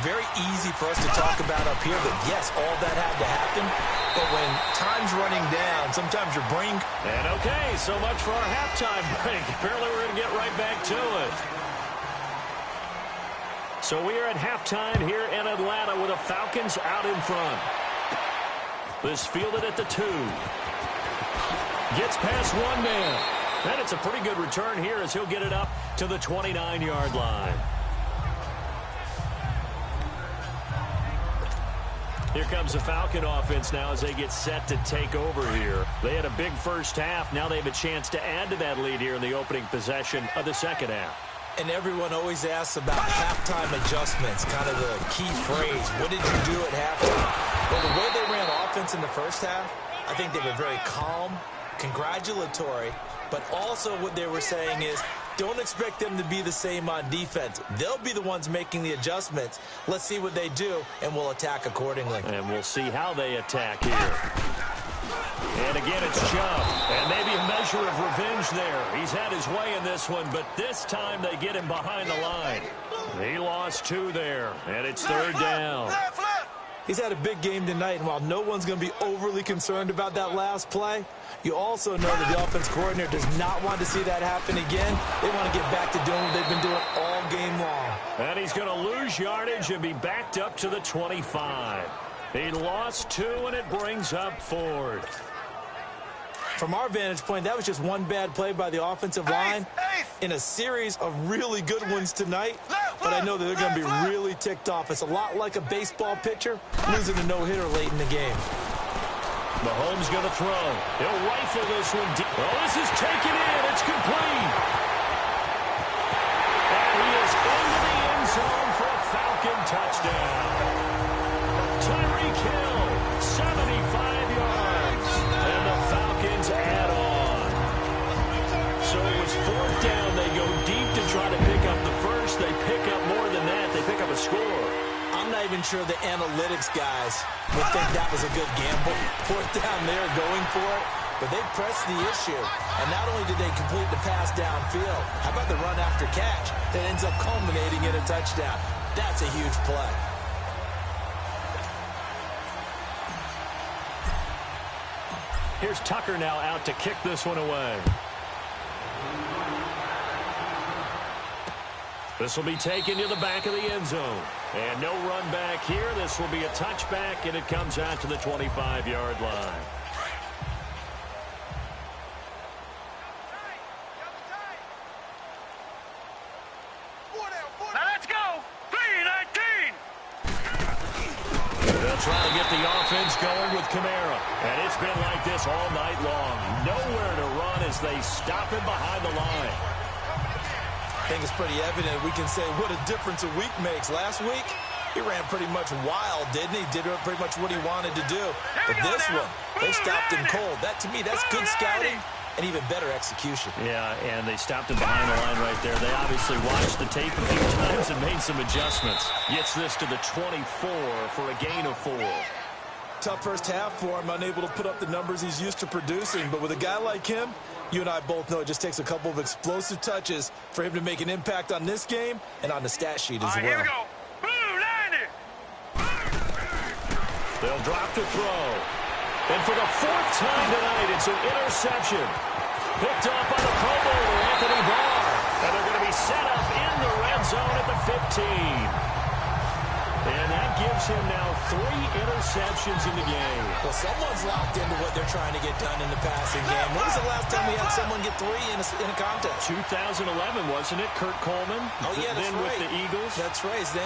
Speaker 3: Very easy for us to talk about up here that, yes, all that had to happen. But when time's running down, sometimes your brain...
Speaker 2: And okay, so much for our halftime break. Apparently we're going to get right back to it. So we are at halftime here in Atlanta with the Falcons out in front. This fielded at the 2. Gets past one man. And it's a pretty good return here as he'll get it up to the 29-yard line. Here comes the Falcon offense now as they get set to take over here. They had a big first half. Now they have a chance to add to that lead here in the opening possession of the second half.
Speaker 3: And everyone always asks about halftime adjustments, kind of the key phrase. What did you do at halftime? Well, the way they ran offense in the first half, I think they were very calm, congratulatory, but also what they were saying is, don't expect them to be the same on defense. They'll be the ones making the adjustments. Let's see what they do, and we'll attack accordingly.
Speaker 2: And we'll see how they attack here. And again, it's Chubb. And maybe a measure of revenge there. He's had his way in this one, but this time they get him behind the line. He lost 2 there, and it's 3rd down.
Speaker 3: He's had a big game tonight, and while no one's going to be overly concerned about that last play, you also know that the offense coordinator does not want to see that happen again. They want to get back to doing what they've been doing all game long.
Speaker 2: And he's going to lose yardage and be backed up to the 25. He lost 2, and it brings up 4th.
Speaker 3: From our vantage point, that was just one bad play by the offensive line in a series of really good ones tonight. But I know that they're going to be really ticked off. It's a lot like a baseball pitcher losing a no-hitter late in the game.
Speaker 2: Mahomes going to throw. He'll rifle this one deep. Well, this is taken in. It's complete. And he is into the end zone for a Falcon touchdown. Tyreek Hill, 75 yards. And the Falcons add on. So it was 4th down. They go deep to try to pick up the first. They pick up more than that. They pick up a score.
Speaker 3: I'm not even sure the analytics guys would think that was a good gamble. 4th down there going for it. But they pressed the issue. And not only did they complete the pass downfield, how about the run after catch that ends up culminating in a touchdown? That's a huge play.
Speaker 2: Here's Tucker now out to kick this one away. This will be taken to the back of the end zone. And no run back here. This will be a touchback, and it comes out to the 25-yard line.
Speaker 4: Now let's go. 3-19.
Speaker 2: They'll try to get the offense going with Kamara. And it's been like this all night long. Nowhere to run as they stop him behind the line.
Speaker 3: I think it's pretty evident we can say what a difference a week makes. Last week, he ran pretty much wild, didn't he? Did pretty much what he wanted to do. But this one, they stopped him cold. That, to me, that's good scouting and even better execution.
Speaker 2: Yeah, and they stopped him behind the line right there. They obviously watched the tape a few times and made some adjustments. Gets this to the 24 for a gain of 4.
Speaker 3: Tough first half for him, unable to put up the numbers he's used to producing. But with a guy like him, you and I both know it just takes a couple of explosive touches for him to make an impact on this game and on the stat sheet as well.
Speaker 4: Here we go. Blue 90.
Speaker 2: They'll drop to throw. And for the 4th time tonight, it's an interception. Picked up by the Pro Bowler, Anthony Barr. And they're going to be set up in the red zone at the 15. And that gives him now 3 interceptions in the game.
Speaker 3: Well, someone's locked into what they're trying to get done in the passing game. When was the last time we had someone get 3 in a contest?
Speaker 2: 2011, wasn't it? Kurt Coleman.
Speaker 3: Oh, yeah, that's
Speaker 2: then
Speaker 3: right.
Speaker 2: with the Eagles.
Speaker 3: That's right. Then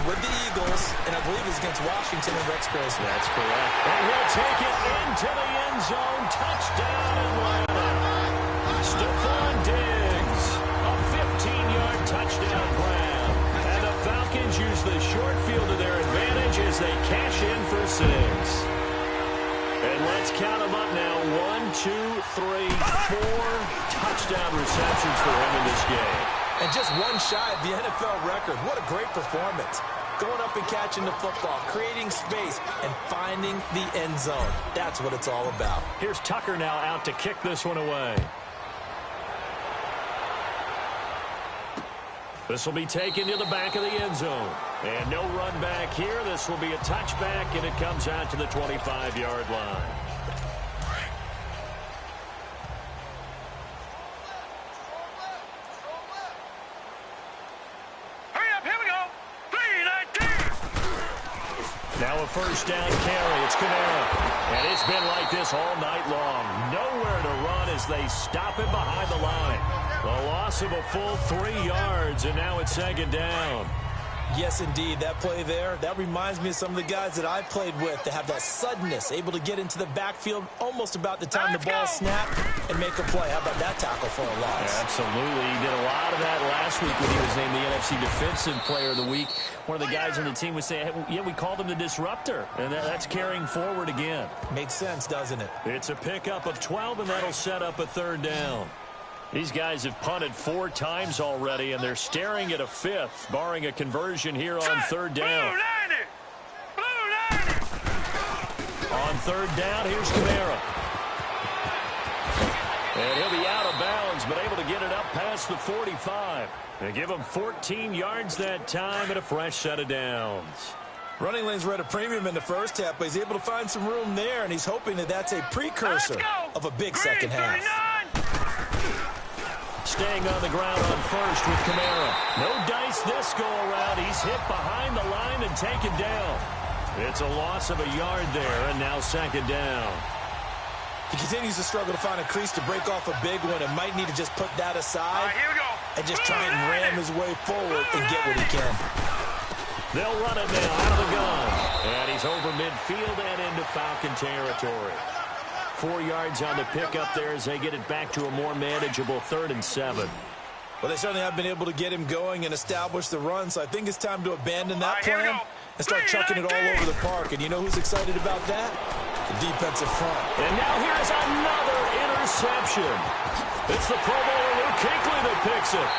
Speaker 3: with the Eagles, and I believe it's against Washington and Rex Grossman.
Speaker 2: That's correct. And he'll take it into the end zone. Touchdown, Atlanta. Stephon Diggs. A 15-yard touchdown grab. And the Falcons use the short field to their advantage as they cash in for 6. And let's count them up now. 1, 2, 3, 4 touchdown receptions for him in this game.
Speaker 3: And just one shy of the NFL record. What a great performance. Going up and catching the football, creating space, and finding the end zone. That's what it's all about.
Speaker 2: Here's Tucker now out to kick this one away. This will be taken to the back of the end zone. And no run back here. This will be a touchback, and it comes out to the 25-yard line.
Speaker 4: Hurry up, here we go. 3-19.
Speaker 2: Now a first down carry. It's Kamara. And it's been like this all night long. Nowhere to run as they stop him behind the line. The loss of a full 3 yards, and now it's 2nd down.
Speaker 3: Yes, indeed. That play there, that reminds me of some of the guys that I played with that have that suddenness, able to get into the backfield almost about the time the ball snapped and make a play. How about that tackle for a loss?
Speaker 2: Absolutely. He did a lot of that last week when he was named the NFC Defensive Player of the Week. One of the guys on the team would say, hey, yeah, we called him the disruptor, and that's carrying forward again.
Speaker 3: Makes sense, doesn't it?
Speaker 2: It's a pickup of 12, and that'll set up a 3rd down. These guys have punted 4 times already, and they're staring at a 5th, barring a conversion here on 3rd down.
Speaker 4: Blue 90.
Speaker 2: On 3rd down, here's Kamara. And he'll be out of bounds, but able to get it up past the 45. They give him 14 yards that time and a fresh set of downs.
Speaker 3: Running lanes were at a premium in the first half, but he's able to find some room there, and he's hoping that that's a precursor of a big second half.
Speaker 2: Staying on the ground on first with Kamara. No dice this go around. He's hit behind the line and taken down. It's a loss of a yard there, and now second down.
Speaker 3: He continues to struggle to find a crease to break off a big one and might need to just put that aside and just try and ram his way forward and get what he can.
Speaker 2: They'll run it now out of the gun. And he's over midfield and into Falcon territory. 4 yards on the pickup there as they get it back to a more manageable 3rd and 7.
Speaker 3: Well, they certainly have been able to get him going and establish the run, so I think it's time to abandon that plan and start chucking it all over the park. And you know who's excited about that? The defensive front.
Speaker 2: And now here's another interception. It's the Pro Bowler Luke Kuechly that picks it.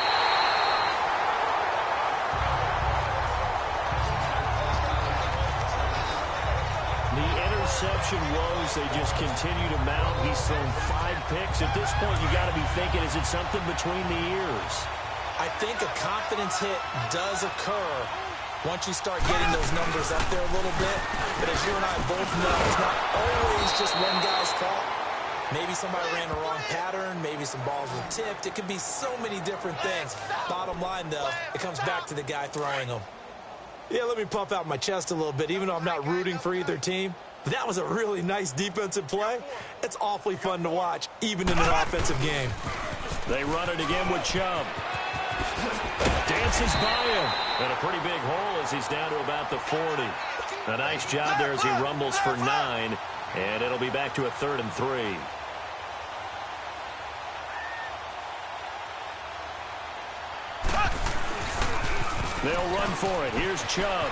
Speaker 2: The interception woes, they just continue to mount. He's thrown 5 picks. At this point, you got to be thinking, is it something between the ears?
Speaker 3: I think a confidence hit does occur once you start getting those numbers up there a little bit. But as you and I both know, it's not always just one guy's fault. Maybe somebody ran the wrong pattern. Maybe some balls were tipped. It could be so many different things. Bottom line, though, it comes back to the guy throwing them. Yeah, let me puff out my chest a little bit, even though I'm not rooting for either team. But that was a really nice defensive play. It's awfully fun to watch, even in an offensive game.
Speaker 2: They run it again with Chubb. Dances by him. And a pretty big hole as he's down to about the 40. A nice job there as he rumbles for 9. And it'll be back to a 3rd and 3. They'll run for it. Here's Chubb.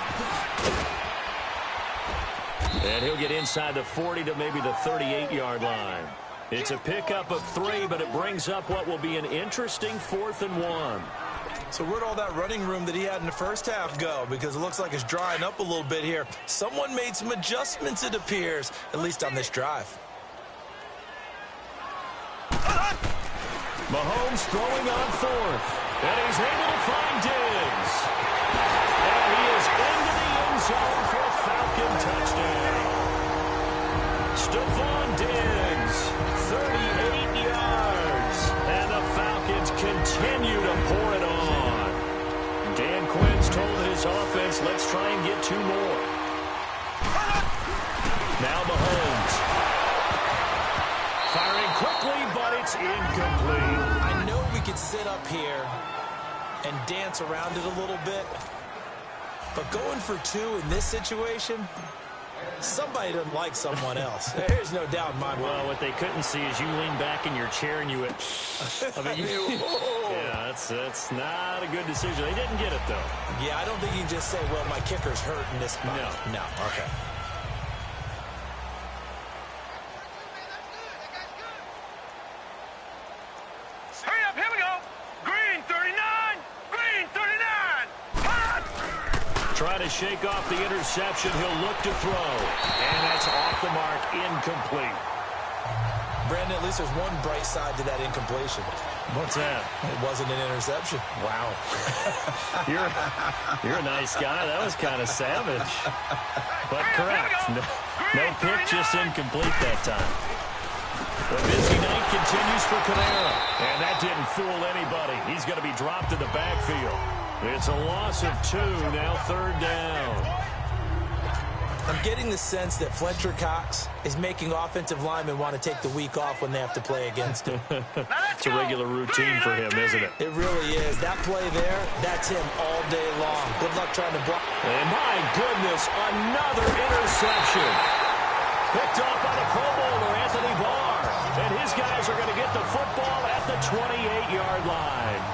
Speaker 2: And he'll get inside the 40 to maybe the 38-yard line. It's a pickup of 3, but it brings up what will be an interesting 4th and 1.
Speaker 3: So where'd all that running room that he had in the first half go? Because it looks like it's drying up a little bit here. Someone made some adjustments, it appears, at least on this drive.
Speaker 2: Mahomes throwing on 4th. And he's able to find Diggs. And he is into the end zone for a Falcon touchdown. Stephon Diggs, 38 yards. And the Falcons continue to pour it on. Dan Quinn's told his offense, let's try and get 2 more. Now Mahomes. Firing quickly, but it's incomplete.
Speaker 3: I know we could sit up here and dance around it a little bit, but going for 2 in this situation, somebody doesn't like someone else. There's no doubt in my mind.
Speaker 2: Well, what they couldn't see is you lean back in your chair and you went, I mean, yeah, that's not a good decision. They didn't get it, though.
Speaker 3: Yeah, I don't think you can just say, well, my kicker's hurt in this spot. No, okay.
Speaker 4: Hurry up, here we go. Green 39, green 39. Hot!
Speaker 2: Trying to shake off the interception. He'll look to throw. And that's off the mark, incomplete.
Speaker 3: Brandon, at least there's one bright side to that incompletion.
Speaker 2: What's that?
Speaker 3: It wasn't an interception.
Speaker 2: Wow. You're a nice guy. That was kind of savage. But correct. No pick, just incomplete that time. The busy night continues for Kamara. And that didn't fool anybody. He's going to be dropped in the backfield. It's a loss of 2, now 3rd down.
Speaker 3: I'm getting the sense that Fletcher Cox is making offensive linemen want to take the week off when they have to play against him.
Speaker 2: It's a regular routine for him, isn't it?
Speaker 3: It really is. That play there, that's him all day long. Good luck trying to block.
Speaker 2: And my goodness, another interception. Picked off by the Pro Bowler, Anthony Barr. And his guys are going to get the football at the 28-yard line.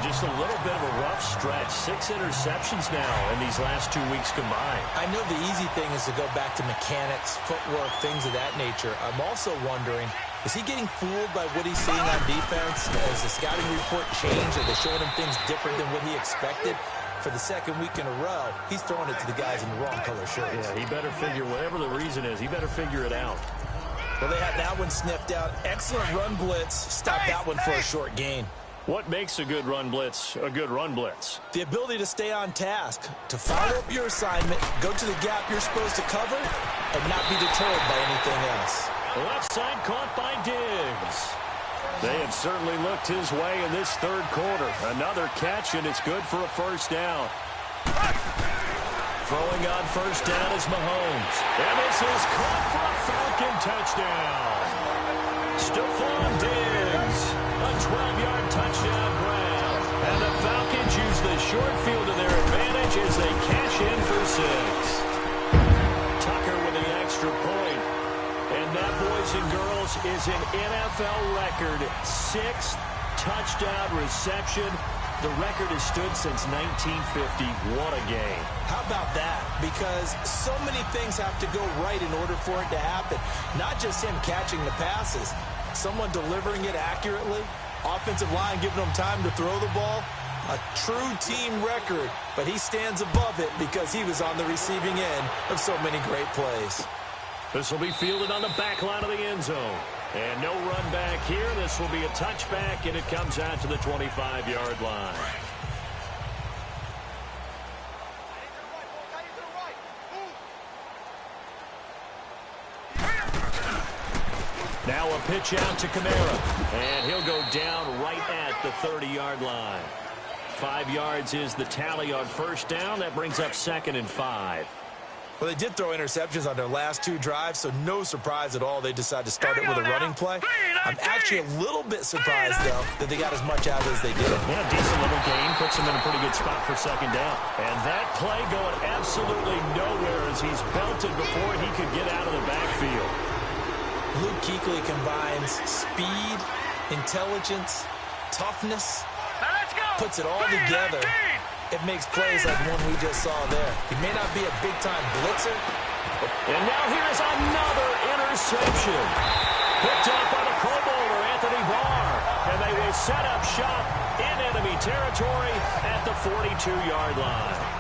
Speaker 2: Just a little bit of a rough stretch. 6 interceptions now in these last 2 weeks combined.
Speaker 3: I know the easy thing is to go back to mechanics, footwork, things of that nature. I'm also wondering, is he getting fooled by what he's seeing on defense? Has the scouting report changed? Are they showing him things different than what he expected? For the 2nd week in a row, he's throwing it to the guys in the wrong color shirts.
Speaker 2: Yeah, he better figure, whatever the reason is, he better figure it out.
Speaker 3: Well, they had that one sniffed out. Excellent run blitz. Stop that one for a short gain.
Speaker 2: What makes a good run blitz a good run blitz?
Speaker 3: The ability to stay on task, to follow up your assignment, go to the gap you're supposed to cover, and not be deterred by anything else.
Speaker 2: Left side caught by Diggs. They have certainly looked his way in this 3rd quarter. Another catch, and it's good for a 1st down. Throwing on first down is Mahomes. And this is caught for a Falcon touchdown. Stephon Diggs, a 12-yard touchdown grab. And the Falcons use the short field to their advantage as they cash in for 6. Tucker with the extra point. And that, boys and girls, is an NFL record 6th touchdown reception. The record has stood since 1950. What a game.
Speaker 3: How about that? Because so many things have to go right in order for it to happen. Not just him catching the passes. Someone delivering it accurately. Offensive line giving them time to throw the ball. A true team record. But he stands above it because he was on the receiving end of so many great plays.
Speaker 2: This will be fielded on the back line of the end zone. And no run back here. This will be a touchback, and it comes out to the 25-yard line. Now a pitch out to Kamara. And he'll go down right at the 30-yard line. 5 yards is the tally on first down. That brings up 2nd and 5.
Speaker 3: Well, they did throw interceptions on their last 2 drives, so no surprise at all they decided to start it with a running play. I'm actually a little bit surprised, though, that they got as much out as they did.
Speaker 2: Yeah, decent little game. Puts them in a pretty good spot for 2nd down. And that play going absolutely nowhere as he's belted before he could get out of the backfield.
Speaker 3: Luke Kuechly combines speed, intelligence, toughness, puts it all together. It makes plays like one we just saw there. He may not be a big-time blitzer.
Speaker 2: And now here's another interception. Picked up by the Pro Bowler, Anthony Barr. And they will set up shop in enemy territory at the 42-yard line.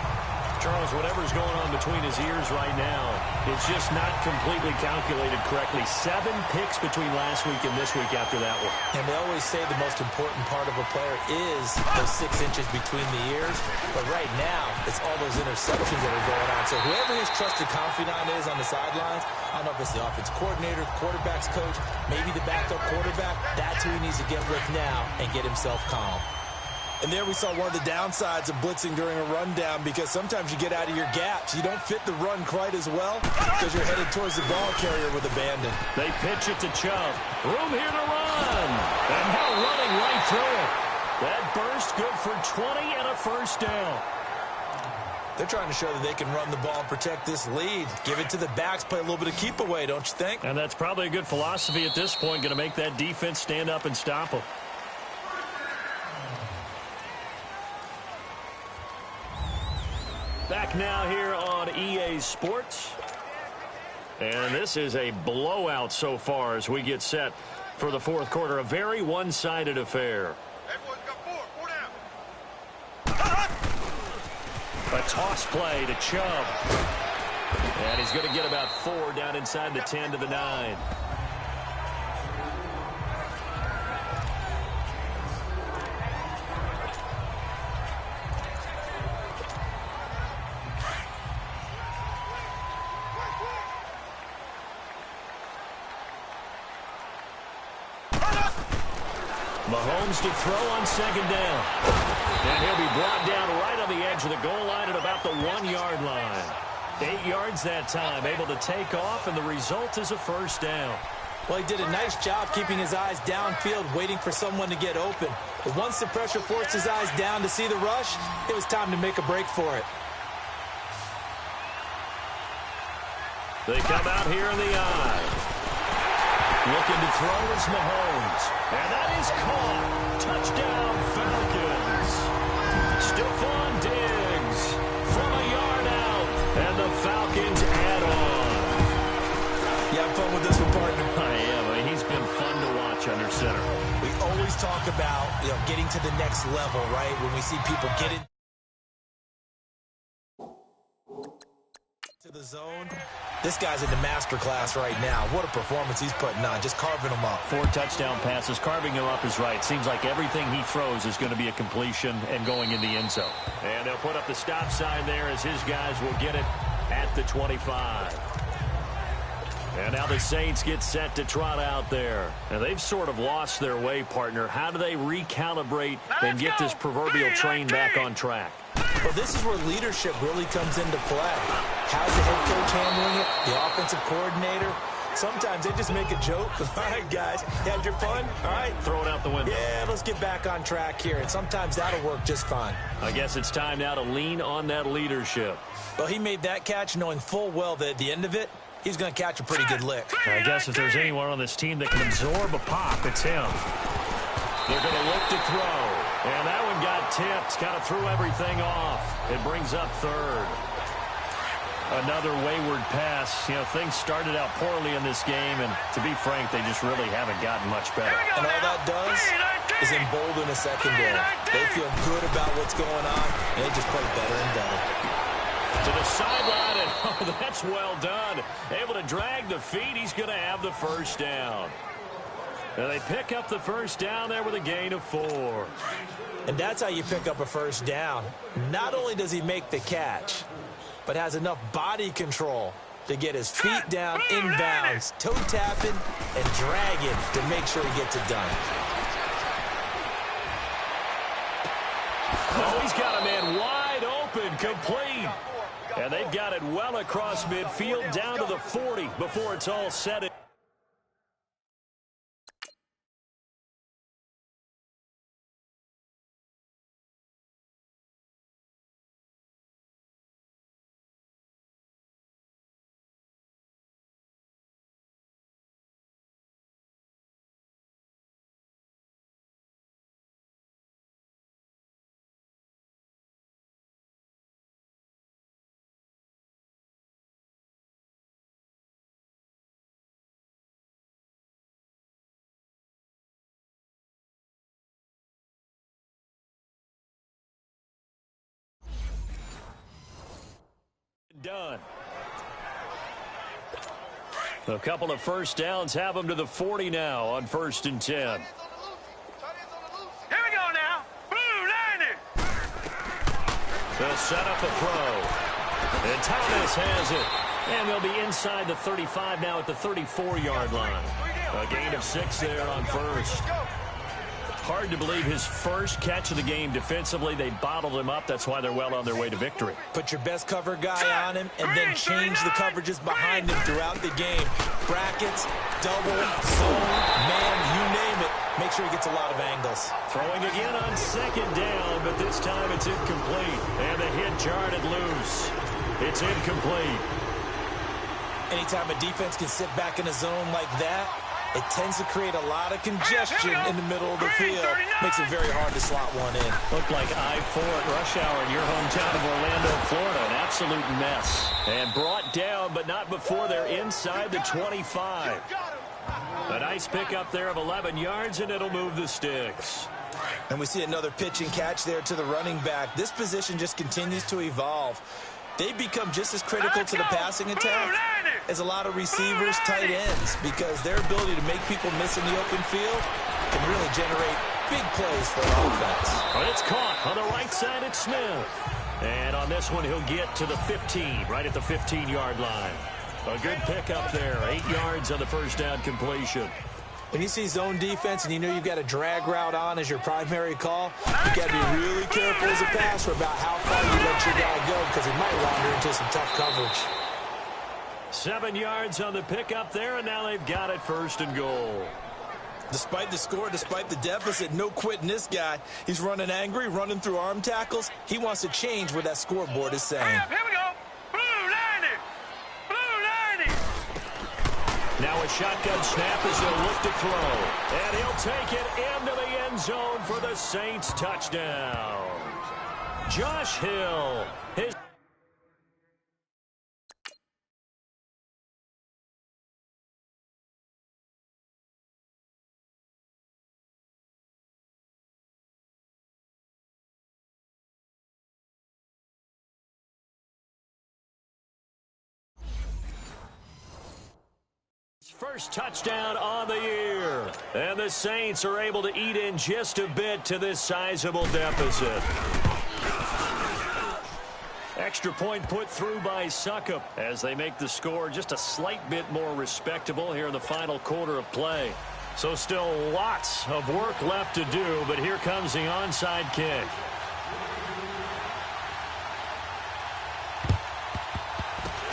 Speaker 2: Charles, whatever's going on between his ears right now, it's just not completely calculated correctly. 7 picks between last week and this week after that one.
Speaker 3: And they always say the most important part of a player is those 6 inches between the ears. But right now, it's all those interceptions that are going on. So whoever his trusted confidant is on the sidelines, I don't know if it's the offense coordinator, quarterback's coach, maybe the backup quarterback, that's who he needs to get with now and get himself calm. And there we saw one of the downsides of blitzing during a rundown because sometimes you get out of your gaps. You don't fit the run quite as well because you're headed towards the ball carrier with abandon.
Speaker 2: They pitch it to Chubb. Room here to run. And now running right through it. That burst good for 20 and a first down.
Speaker 3: They're trying to show that they can run the ball and protect this lead. Give it to the backs, play a little bit of keep away, don't you think?
Speaker 2: And that's probably a good philosophy at this point, going to make that defense stand up and stop them. Back now here on EA Sports. And this is a blowout so far as we get set for the 4th quarter. A very one-sided affair. A toss play to Chubb. And he's going to get about 4 down inside the 10 to the 9. Mahomes to throw on 2nd down. And he'll be brought down right on the edge of the goal line at about the 1-yard line. 8 yards that time, able to take off, and the result is a first down.
Speaker 3: Well, he did a nice job keeping his eyes downfield, waiting for someone to get open. But once the pressure forced his eyes down to see the rush, it was time to make a break for it.
Speaker 2: They come out here in the eye. Looking to throw is Mahomes. And that is caught. Touchdown, Falcons. Stephon Diggs from a yard out. And the Falcons add on.
Speaker 3: You have fun with this one, partner?
Speaker 2: I am. I mean, he's been fun to watch under center.
Speaker 3: We always talk about, getting to the next level, right? When we see people get into the zone. This guy's in the master class right now. What a performance he's putting on, just carving them up.
Speaker 2: 4 touchdown passes. Carving him up is right. Seems like everything he throws is going to be a completion and going in the end zone. And they'll put up the stop sign there as his guys will get it at the 25. And now the Saints get set to trot out there. And they've sort of lost their way, partner. How do they recalibrate and get this proverbial train back on track?
Speaker 3: Well, this is where leadership really comes into play. How's the head coach handling it? The offensive coordinator? Sometimes they just make a joke. All right, guys, had your fun? All right.
Speaker 2: Throw it out the window.
Speaker 3: Yeah, let's get back on track here. And sometimes that'll work just fine.
Speaker 2: I guess it's time now to lean on that leadership.
Speaker 3: Well, he made that catch knowing full well that at the end of it, he's going to catch a pretty good lick.
Speaker 2: I guess if there's anyone on this team that can absorb a pop, it's him. They're going to look to throw. And that one got tipped. Kind of threw everything off. It brings up third. Another wayward pass. You know, things started out poorly in this game, and to be frank, they just really haven't gotten much better.
Speaker 3: And all that does is embolden a secondary. They feel good about what's going on, and they just play better and better.
Speaker 2: To the sideline, and oh, that's well done. Able to drag the feet. He's going to have the first down. And they pick up the first down there with a gain of 4.
Speaker 3: And that's how you pick up a first down. Not only does he make the catch, but has enough body control to get his feet down inbounds, toe tapping and dragging to make sure he gets it done.
Speaker 2: Oh, he's got a man wide open, complete. And they've got it well across midfield down to the 40 before it's all said. Done. A couple of first downs have them to the 40 now on 1st and 10.
Speaker 4: Here we go now. Blue 90.
Speaker 2: They'll set up a throw. And Thomas has it. And they'll be inside the 35 now at the 34-yard line. A gain of 6 there on first. Hard to believe his first catch of the game defensively. They bottled him up. That's why they're well on their way to victory.
Speaker 3: Put your best cover guy on him and then change the coverages behind him throughout the game. Brackets, double, zone, man, you name it. Make sure he gets a lot of angles.
Speaker 2: Throwing again on 2nd down, but this time it's incomplete. And the hit jarred it loose. It's incomplete.
Speaker 3: Anytime a defense can sit back in a zone like that, it tends to create a lot of congestion in the middle of the field. Makes it very hard to slot one in.
Speaker 2: Looked like I-4 at rush hour in your hometown of Orlando, Florida. An absolute mess. And brought down, but not before they're inside the 25. A nice pickup there of 11 yards, and it'll move the sticks.
Speaker 3: And we see another pitch and catch there to the running back. This position just continues to evolve. They become just as critical to the passing attack as a lot of receivers, tight ends, because their ability to make people miss in the open field can really generate big plays for an offense.
Speaker 2: But it's caught on the right side at Smith. And on this one, he'll get to the 15, right at the 15-yard line. A good pickup there, 8 yards on the first down completion.
Speaker 3: When you see zone defense and you know you've got a drag route on as your primary call, you've got to be really careful as a passer about how far you let your guy go because he might wander into some tough coverage.
Speaker 2: 7 yards on the pickup there, and now they've got it 1st and goal.
Speaker 3: Despite the score, despite the deficit, no quitting this guy. He's running angry, running through arm tackles. He wants to change what that scoreboard is saying.
Speaker 4: Here we go. Blue 90. Blue 90.
Speaker 2: Now a shotgun snap as he'll look to throw. And he'll take it into the end zone for the Saints touchdown. Josh Hill. His first touchdown on the year. And the Saints are able to eat in just a bit to this sizable deficit. Extra point put through by Suckup as they make the score just a slight bit more respectable here in the final quarter of play. So still lots of work left to do, but here comes the onside kick.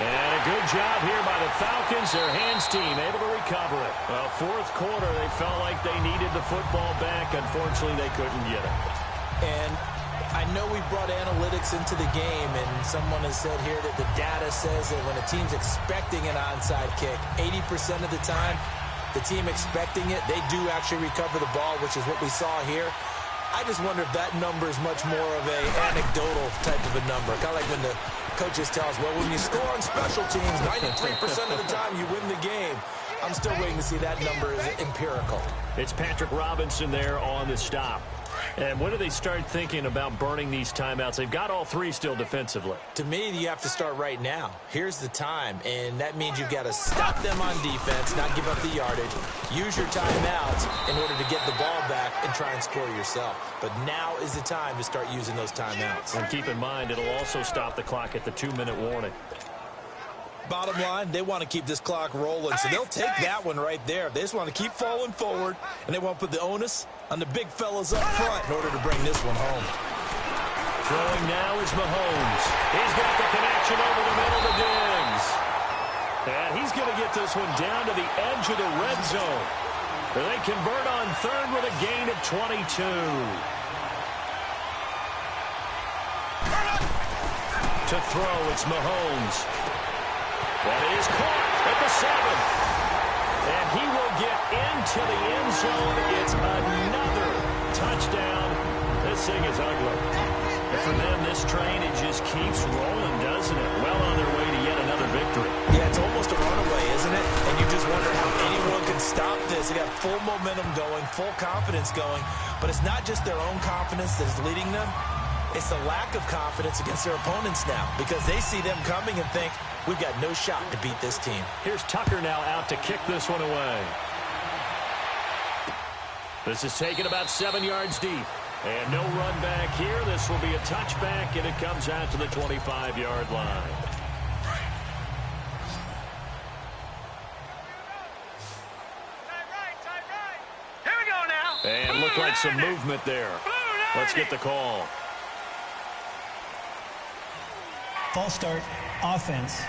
Speaker 2: And a good job here by the Falcons. Their hands team able to recover it. Well, fourth quarter, they felt like they needed the football back. Unfortunately, they couldn't get it.
Speaker 3: And I know we brought analytics into the game, and someone has said here that the data says that when a team's expecting an onside kick, 80% of the time, the team expecting it, they do actually recover the ball, which is what we saw here. I just wonder if that number is much more of a anecdotal type of a number. Kind of like when the coaches tell us, well, when you score on special teams, 93% of the time you win the game. I'm still waiting to see that number is empirical.
Speaker 2: It's Patrick Robinson there on the stop. And when do they start thinking about burning these timeouts? They've got all three still defensively.
Speaker 3: To me, you have to start right now. Here's the time, and that means you've got to stop them on defense, not give up the yardage, use your timeouts in order to get the ball back and try and score yourself. But now is the time to start using those timeouts.
Speaker 2: And keep in mind, it'll also stop the clock at the 2-minute warning.
Speaker 3: Bottom line, they want to keep this clock rolling, so they'll take that one right there. They just want to keep falling forward, and they want to put the onus on the big fellas up front in order to bring this one home.
Speaker 2: Throwing now is Mahomes. He's got the connection over the middle to Diggs. And he's going to get this one down to the edge of the red zone. They convert on third with a gain of 22. To throw, it's Mahomes. That is caught at the 7. And he will get into the end zone. It's another touchdown. This thing is ugly. And for them, this train, it just keeps rolling, doesn't it? Well on their way to yet another victory.
Speaker 3: Yeah, it's almost a runaway, isn't it? And you just wonder how anyone can stop this. They got full momentum going, full confidence going. But it's not just their own confidence that is leading them. It's the lack of confidence against their opponents now, because they see them coming and think, we've got no shot to beat this team.
Speaker 2: Here's Tucker now out to kick this one away. This is taken about 7 yards deep. And no run back here. This will be a touchback, and it comes out to the 25-yard line.
Speaker 4: Here we go now.
Speaker 2: And looked like some movement there. Let's get the call.
Speaker 5: False start, offense.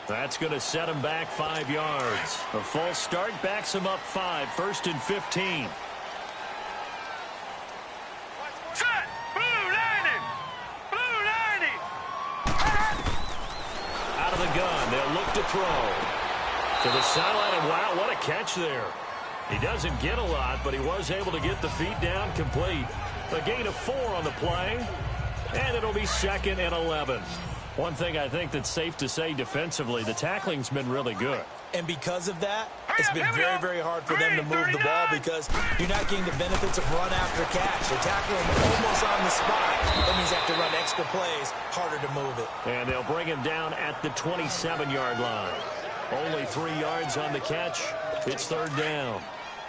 Speaker 2: That's going to set him back 5 yards. A false start backs him up 5. 1st and 15.
Speaker 4: Set. Blue 90. Blue 90.
Speaker 2: Out of the gun. They'll look to throw. To the sideline, and wow, what a catch there. He doesn't get a lot, but he was able to get the feet down complete. A gain of 4 on the play. And it'll be 2nd and 11. One thing I think that's safe to say defensively, the tackling's been really good.
Speaker 3: And because of that, it's been very, very hard for them to move the ball because you're not getting the benefits of run after catch. They're tackling him almost on the spot. That means they have to run extra plays, harder to move it.
Speaker 2: And they'll bring him down at the 27-yard line. Only 3 yards on the catch. It's 3rd down.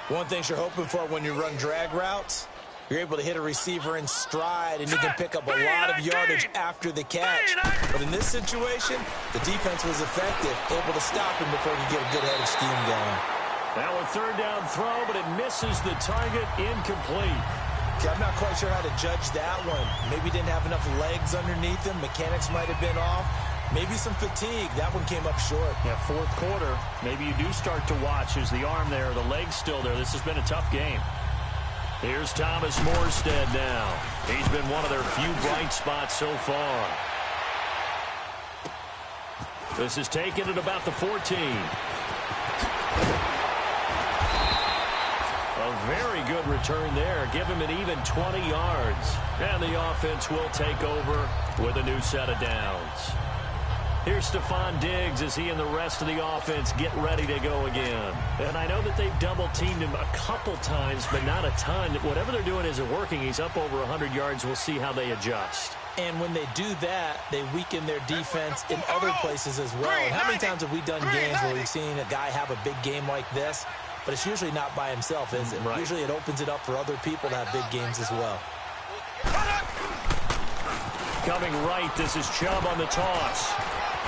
Speaker 3: One thing you're hoping for when you run drag routes, you're able to hit a receiver in stride, and you can pick up a lot of yardage after the catch. But in this situation, the defense was effective, able to stop him before he get a good head of steam going.
Speaker 2: Now a 3rd down throw, but it misses the target, incomplete.
Speaker 3: Okay, I'm not quite sure how to judge that one. Maybe didn't have enough legs underneath him. Mechanics might have been off. Maybe some fatigue. That one came up short.
Speaker 2: Yeah, 4th quarter. Maybe you do start to watch as the arm there, the leg's still there. This has been a tough game. Here's Thomas Morstead now. He's been one of their few bright spots so far. This is taken at about the 14. A very good return there. Give him an even 20 yards. And the offense will take over with a new set of downs. Here's Stephon Diggs as he and the rest of the offense get ready to go again. And I know that they've double-teamed him a couple times, but not a ton. Whatever they're doing isn't working. He's up over 100 yards. We'll see how they adjust.
Speaker 3: And when they do that, they weaken their defense in other places as well. And how many times have we done games where we've seen a guy have a big game like this? But it's usually not by himself, is it?
Speaker 2: Right.
Speaker 3: Usually it opens it up for other people to have big games as well.
Speaker 2: Coming right, this is Chubb on the toss.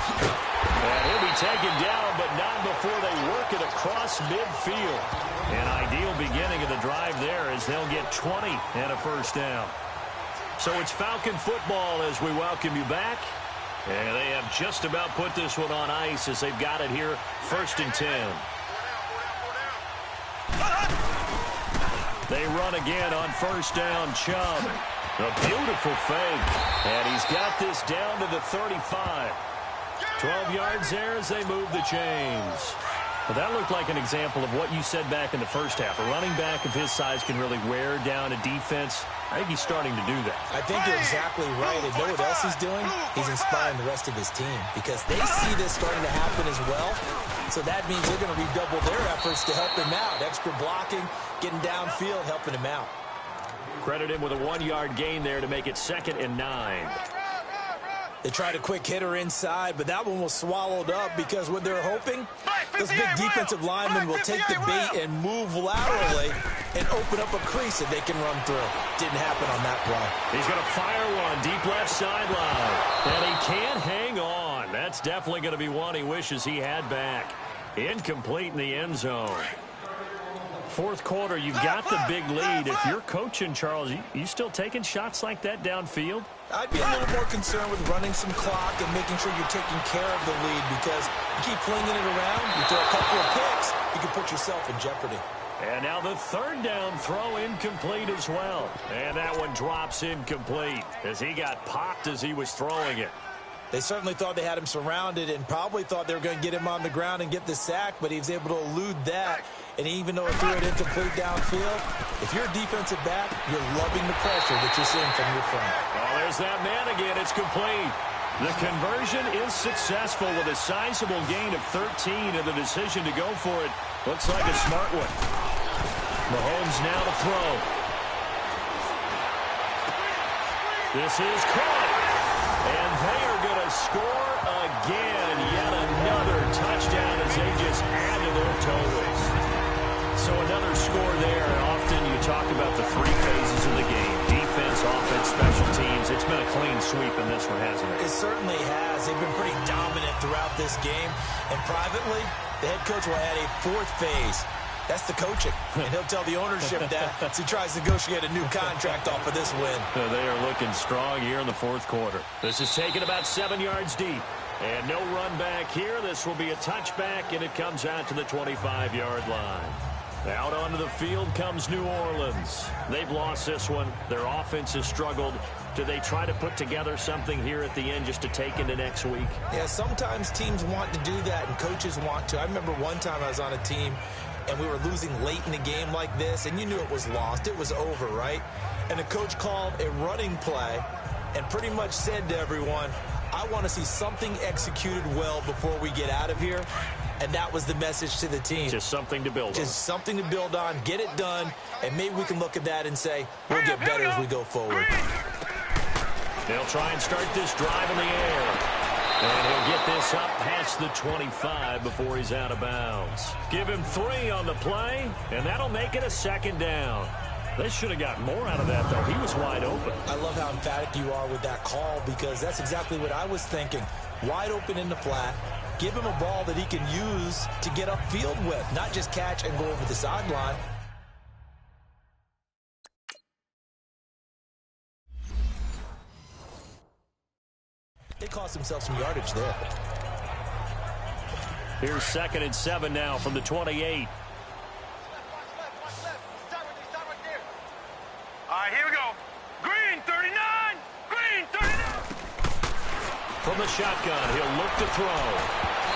Speaker 2: And he'll be taken down, but not before they work it across midfield. An ideal beginning of the drive there as they'll get 20 and a 1st down. So it's Falcon football as we welcome you back. And they have just about put this one on ice as they've got it here, 1st and 10. They run again on 1st down. Chubb. A beautiful fake. And he's got this down to the 35. 12 yards there as they move the chains. Well, that looked like an example of what you said back in the first half. A running back of his size can really wear down a defense. I think he's starting to do that.
Speaker 3: I think you're exactly right. And know what else he's doing? He's inspiring the rest of his team because they see this starting to happen as well. So that means they're going to redouble their efforts to help him out. Extra blocking, getting downfield, helping him out.
Speaker 2: Credit him with a 1-yard gain there to make it 2nd and 9.
Speaker 3: They tried a quick hitter inside, but that one was swallowed up because what they're hoping, those big defensive linemen will take the bait and move laterally and open up a crease that they can run through. Didn't happen on that play.
Speaker 2: He's going to fire one deep left sideline, and he can't hang on. That's definitely going to be one he wishes he had back. Incomplete in the end zone. 4th quarter, you've got the big lead. If you're coaching, Charles, you still taking shots like that downfield?
Speaker 3: I'd be a little more concerned with running some clock and making sure you're taking care of the lead because you keep flinging it around, you throw a couple of picks, you can put yourself in jeopardy.
Speaker 2: And now the 3rd down throw incomplete as well. And that one drops incomplete as he got popped as he was throwing it.
Speaker 3: They certainly thought they had him surrounded and probably thought they were going to get him on the ground and get the sack, but he was able to elude that. And even though it threw it incomplete downfield, if you're a defensive back, you're loving the pressure that you're seeing from your front.
Speaker 2: Oh, there's that man again. It's complete. The conversion is successful with a sizable gain of 13, and the decision to go for it looks like a smart one. Mahomes now to throw. This is caught. And they are going to score again. Yet another touchdown as they just add to their totals. So another score there. Often you talk about the 3 phases of the game. Defense, offense, special teams. It's been a clean sweep in this one, hasn't it?
Speaker 3: It certainly has. They've been pretty dominant throughout this game. And privately, the head coach will add a 4th phase. That's the coaching. And he'll tell the ownership that as he tries to negotiate a new contract off of this win.
Speaker 2: They are looking strong here in the 4th quarter. This is taken about 7 yards deep. And no run back here. This will be a touchback, and it comes out to the 25-yard line. Out onto the field comes New Orleans. They've lost this one. Their offense has struggled. Do they try to put together something here at the end just to take into next week?
Speaker 3: Yeah, sometimes teams want to do that, and coaches want to. I remember one time I was on a team, and we were losing late in the game like this, and you knew it was lost. It was over, right? And the coach called a running play and pretty much said to everyone, I want to see something executed well before we get out of here. And that was the message to the team.
Speaker 2: Just something to build on.
Speaker 3: Just something to build on, get it done, and maybe we can look at that and say, we'll get better as we go forward.
Speaker 2: They'll try and start this drive in the air. And he'll get this up past the 25 before he's out of bounds. Give him 3 on the play, and that'll make it a 2nd down. They should have got more out of that, though. He was wide open.
Speaker 3: I love how emphatic you are with that call because that's exactly what I was thinking. Wide open in the flat. Give him a ball that he can use to get upfield with, not just catch and go over the sideline. They cost themselves some yardage there.
Speaker 2: Here's 2nd and 7 now from the 28.
Speaker 4: All right, here we go. Green 39. Green 39.
Speaker 2: From the shotgun, he'll look to throw.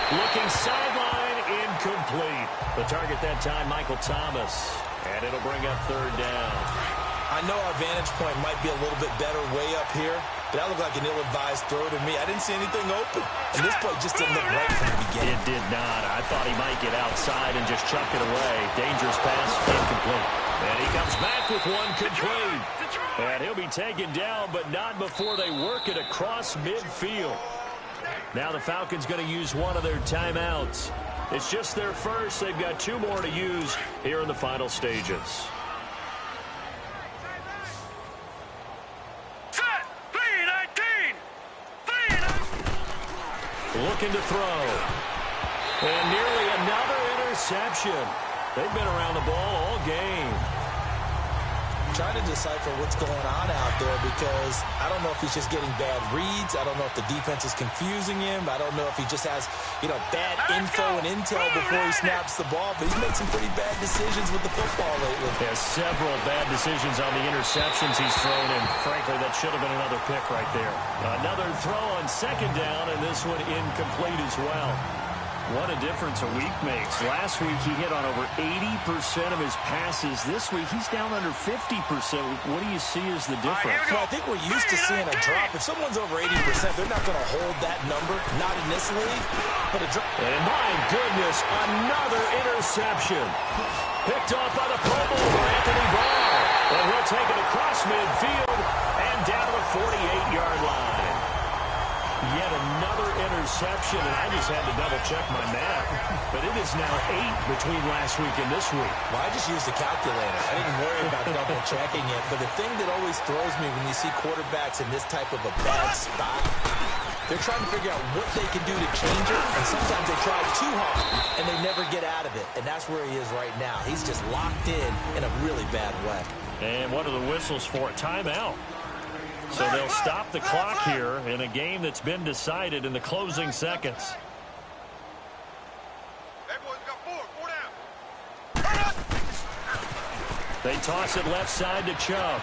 Speaker 2: Looking sideline, incomplete. The target that time, Michael Thomas. And it'll bring up 3rd down.
Speaker 3: I know our vantage point might be a little bit better way up here, but that looked like an ill-advised throw to me. I didn't see anything open. And this play just didn't look right from the beginning.
Speaker 2: It did not. I thought he might get outside and just chuck it away. Dangerous pass, incomplete. And he comes back with one complete. And he'll be taken down, but not before they work it across midfield. Now the Falcons going to use one of their timeouts. It's just their first. They've got 2 more to use here in the final stages.
Speaker 4: Set. 3-19. 3-19.
Speaker 2: Looking to throw. And nearly another interception. They've been around the ball all game.
Speaker 3: trying to decipher what's going on out there because I don't know if he's just getting bad reads. I don't know if the defense is confusing him. I don't know if he just has, bad info and intel before he snaps the ball. But he's made some pretty bad decisions with the football lately.
Speaker 2: He has several bad decisions on the interceptions he's thrown, and frankly, that should have been another pick right there. Another throw on second down, and this one incomplete as well. What a difference a week makes. Last week, he hit on over 80% of his passes. This week, he's down under 50%. What do you see as the difference?
Speaker 3: Well, I think we're used to seeing a drop. If someone's over 80%, they're not going to hold that number. Not in this league. But a drop.
Speaker 2: And my goodness, another interception. Picked off by the Pro Bowler, Anthony Barr. And he'll take it across midfield and down to the 48-yard line. Yet another interception, and I just had to double-check my math. But it is now 8 between last week and this week.
Speaker 3: Well, I just used a calculator. I didn't worry about double-checking it. But the thing that always throws me when you see quarterbacks in this type of a bad spot, they're trying to figure out what they can do to change it, and sometimes they try too hard, and they never get out of it. And that's where he is right now. He's just locked in a really bad way.
Speaker 2: And what are the whistles for? A timeout. So they'll stop the clock here in a game that's been decided in the closing seconds. They toss it left side to Chubb.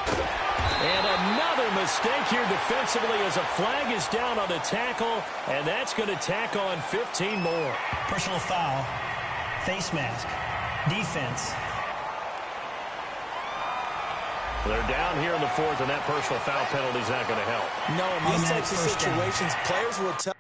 Speaker 2: And another mistake here defensively as a flag is down on the tackle, and that's going to tack on 15 more.
Speaker 5: Personal foul, face mask, defense.
Speaker 2: They're down here in the fourth, and that personal foul penalty is not going to help.
Speaker 3: No, in these types of situations, players will tell.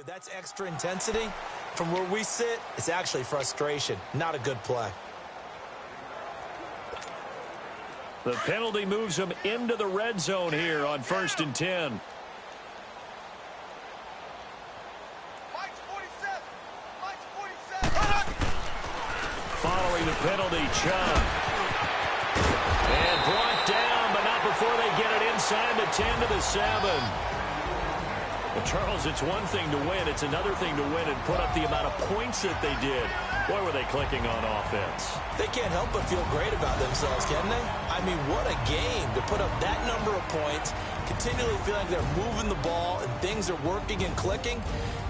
Speaker 3: That's extra intensity. From where we sit, it's actually frustration. Not a good play.
Speaker 2: The penalty moves them into the red zone here on 1st and 10. Following the penalty, Chubb. And brought down, but not before they get it inside the 10 to the 7. Well, Charles, it's one thing to win. It's another thing to win and put up the amount of points that they did. Boy, were they clicking on offense.
Speaker 3: They can't help but feel great about themselves, can they? I mean, what a game to put up that number of points, continually feel like they're moving the ball and things are working and clicking.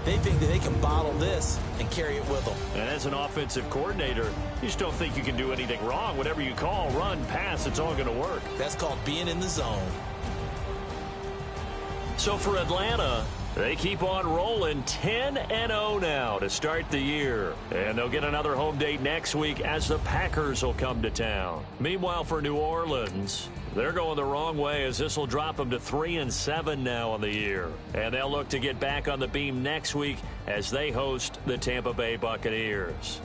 Speaker 3: They think that they can bottle this and carry it with them.
Speaker 2: And as an offensive coordinator, you just don't think you can do anything wrong. Whatever you call, run, pass, it's all going to work.
Speaker 3: That's called being in the zone.
Speaker 2: So for Atlanta, they keep on rolling 10-0 now to start the year. And they'll get another home date next week as the Packers will come to town. Meanwhile, for New Orleans, they're going the wrong way as this will drop them to 3-7 now on the year. And they'll look to get back on the beam next week as they host the Tampa Bay Buccaneers.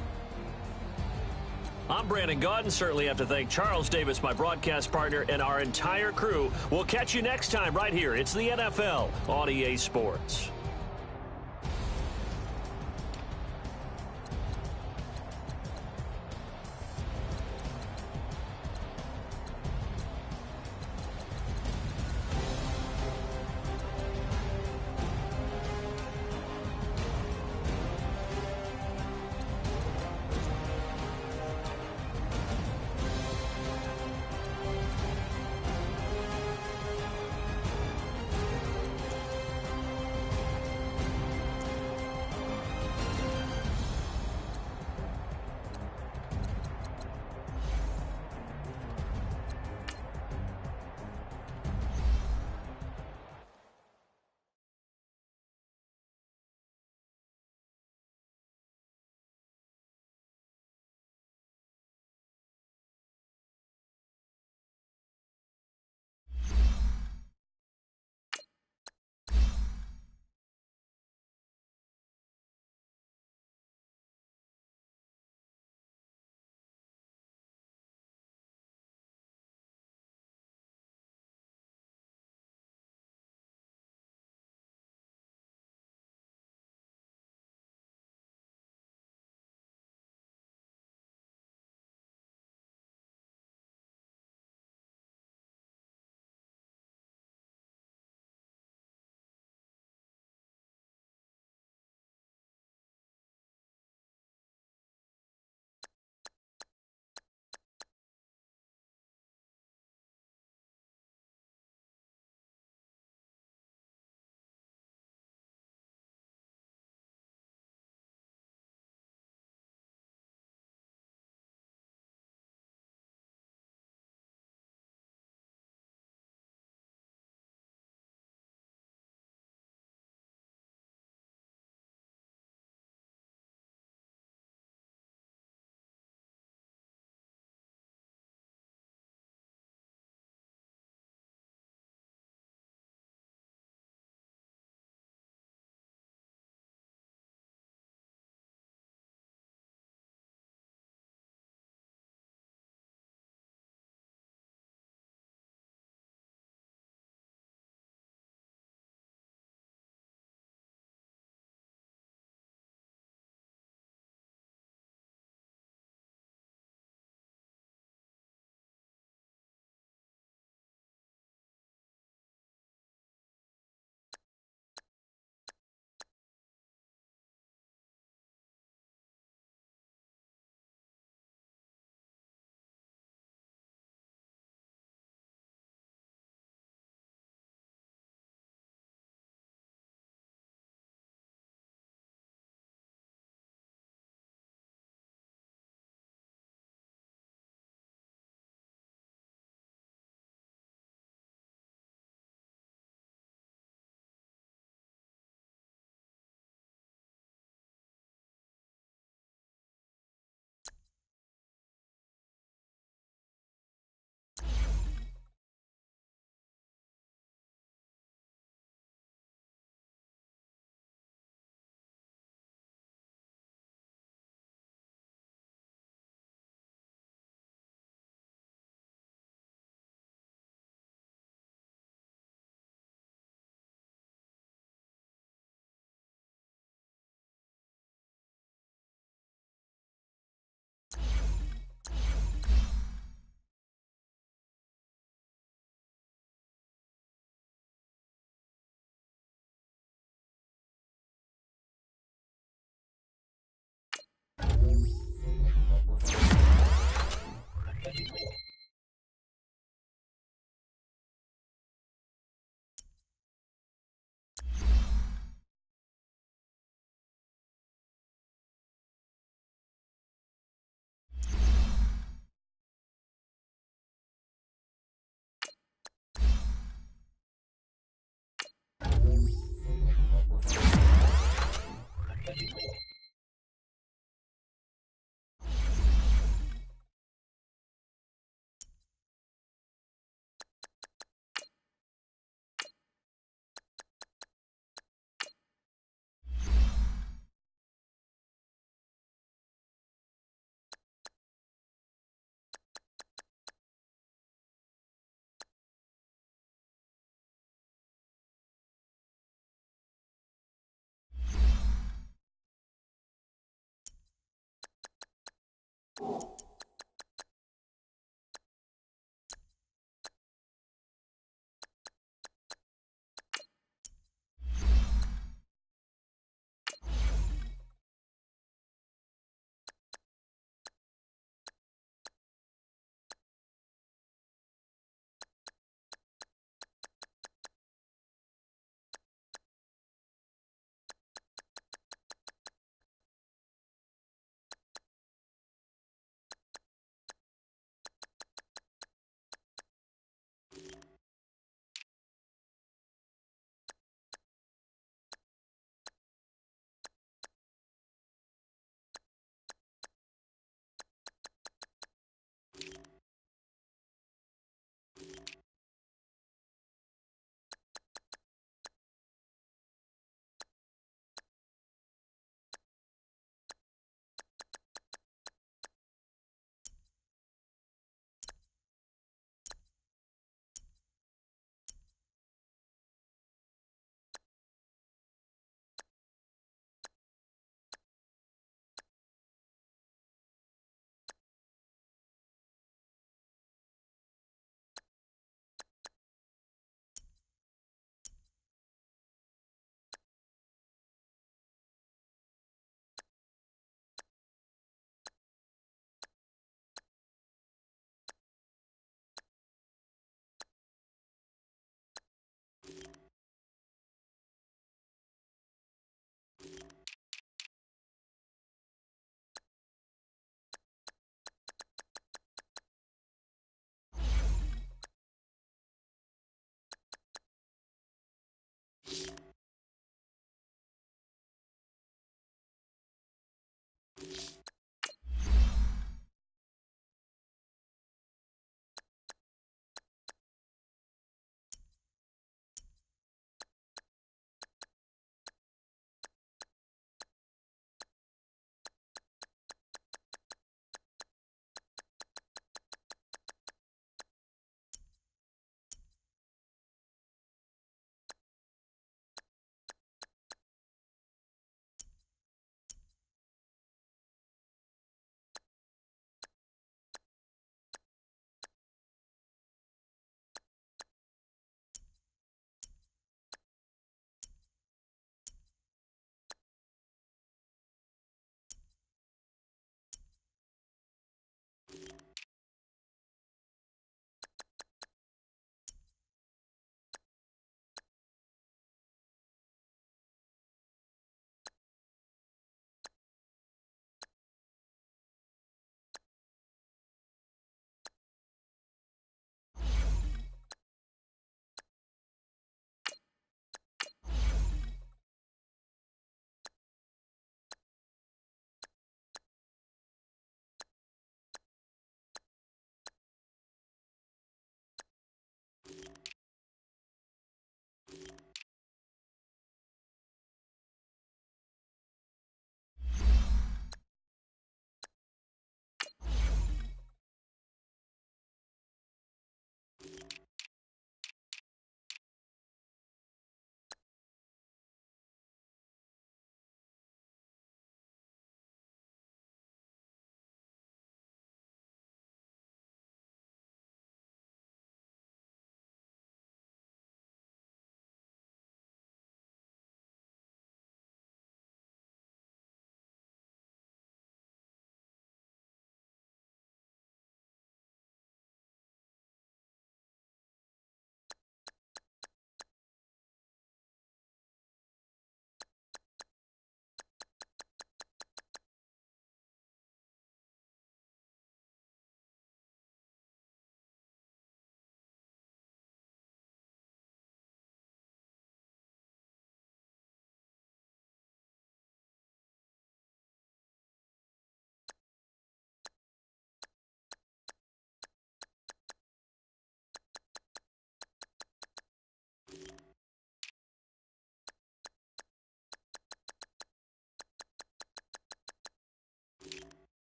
Speaker 2: I'm Brandon Gaudin. Certainly have to thank Charles Davis, my broadcast partner, and our entire crew. We'll catch you next time right here. It's the NFL on EA Sports.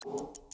Speaker 6: you.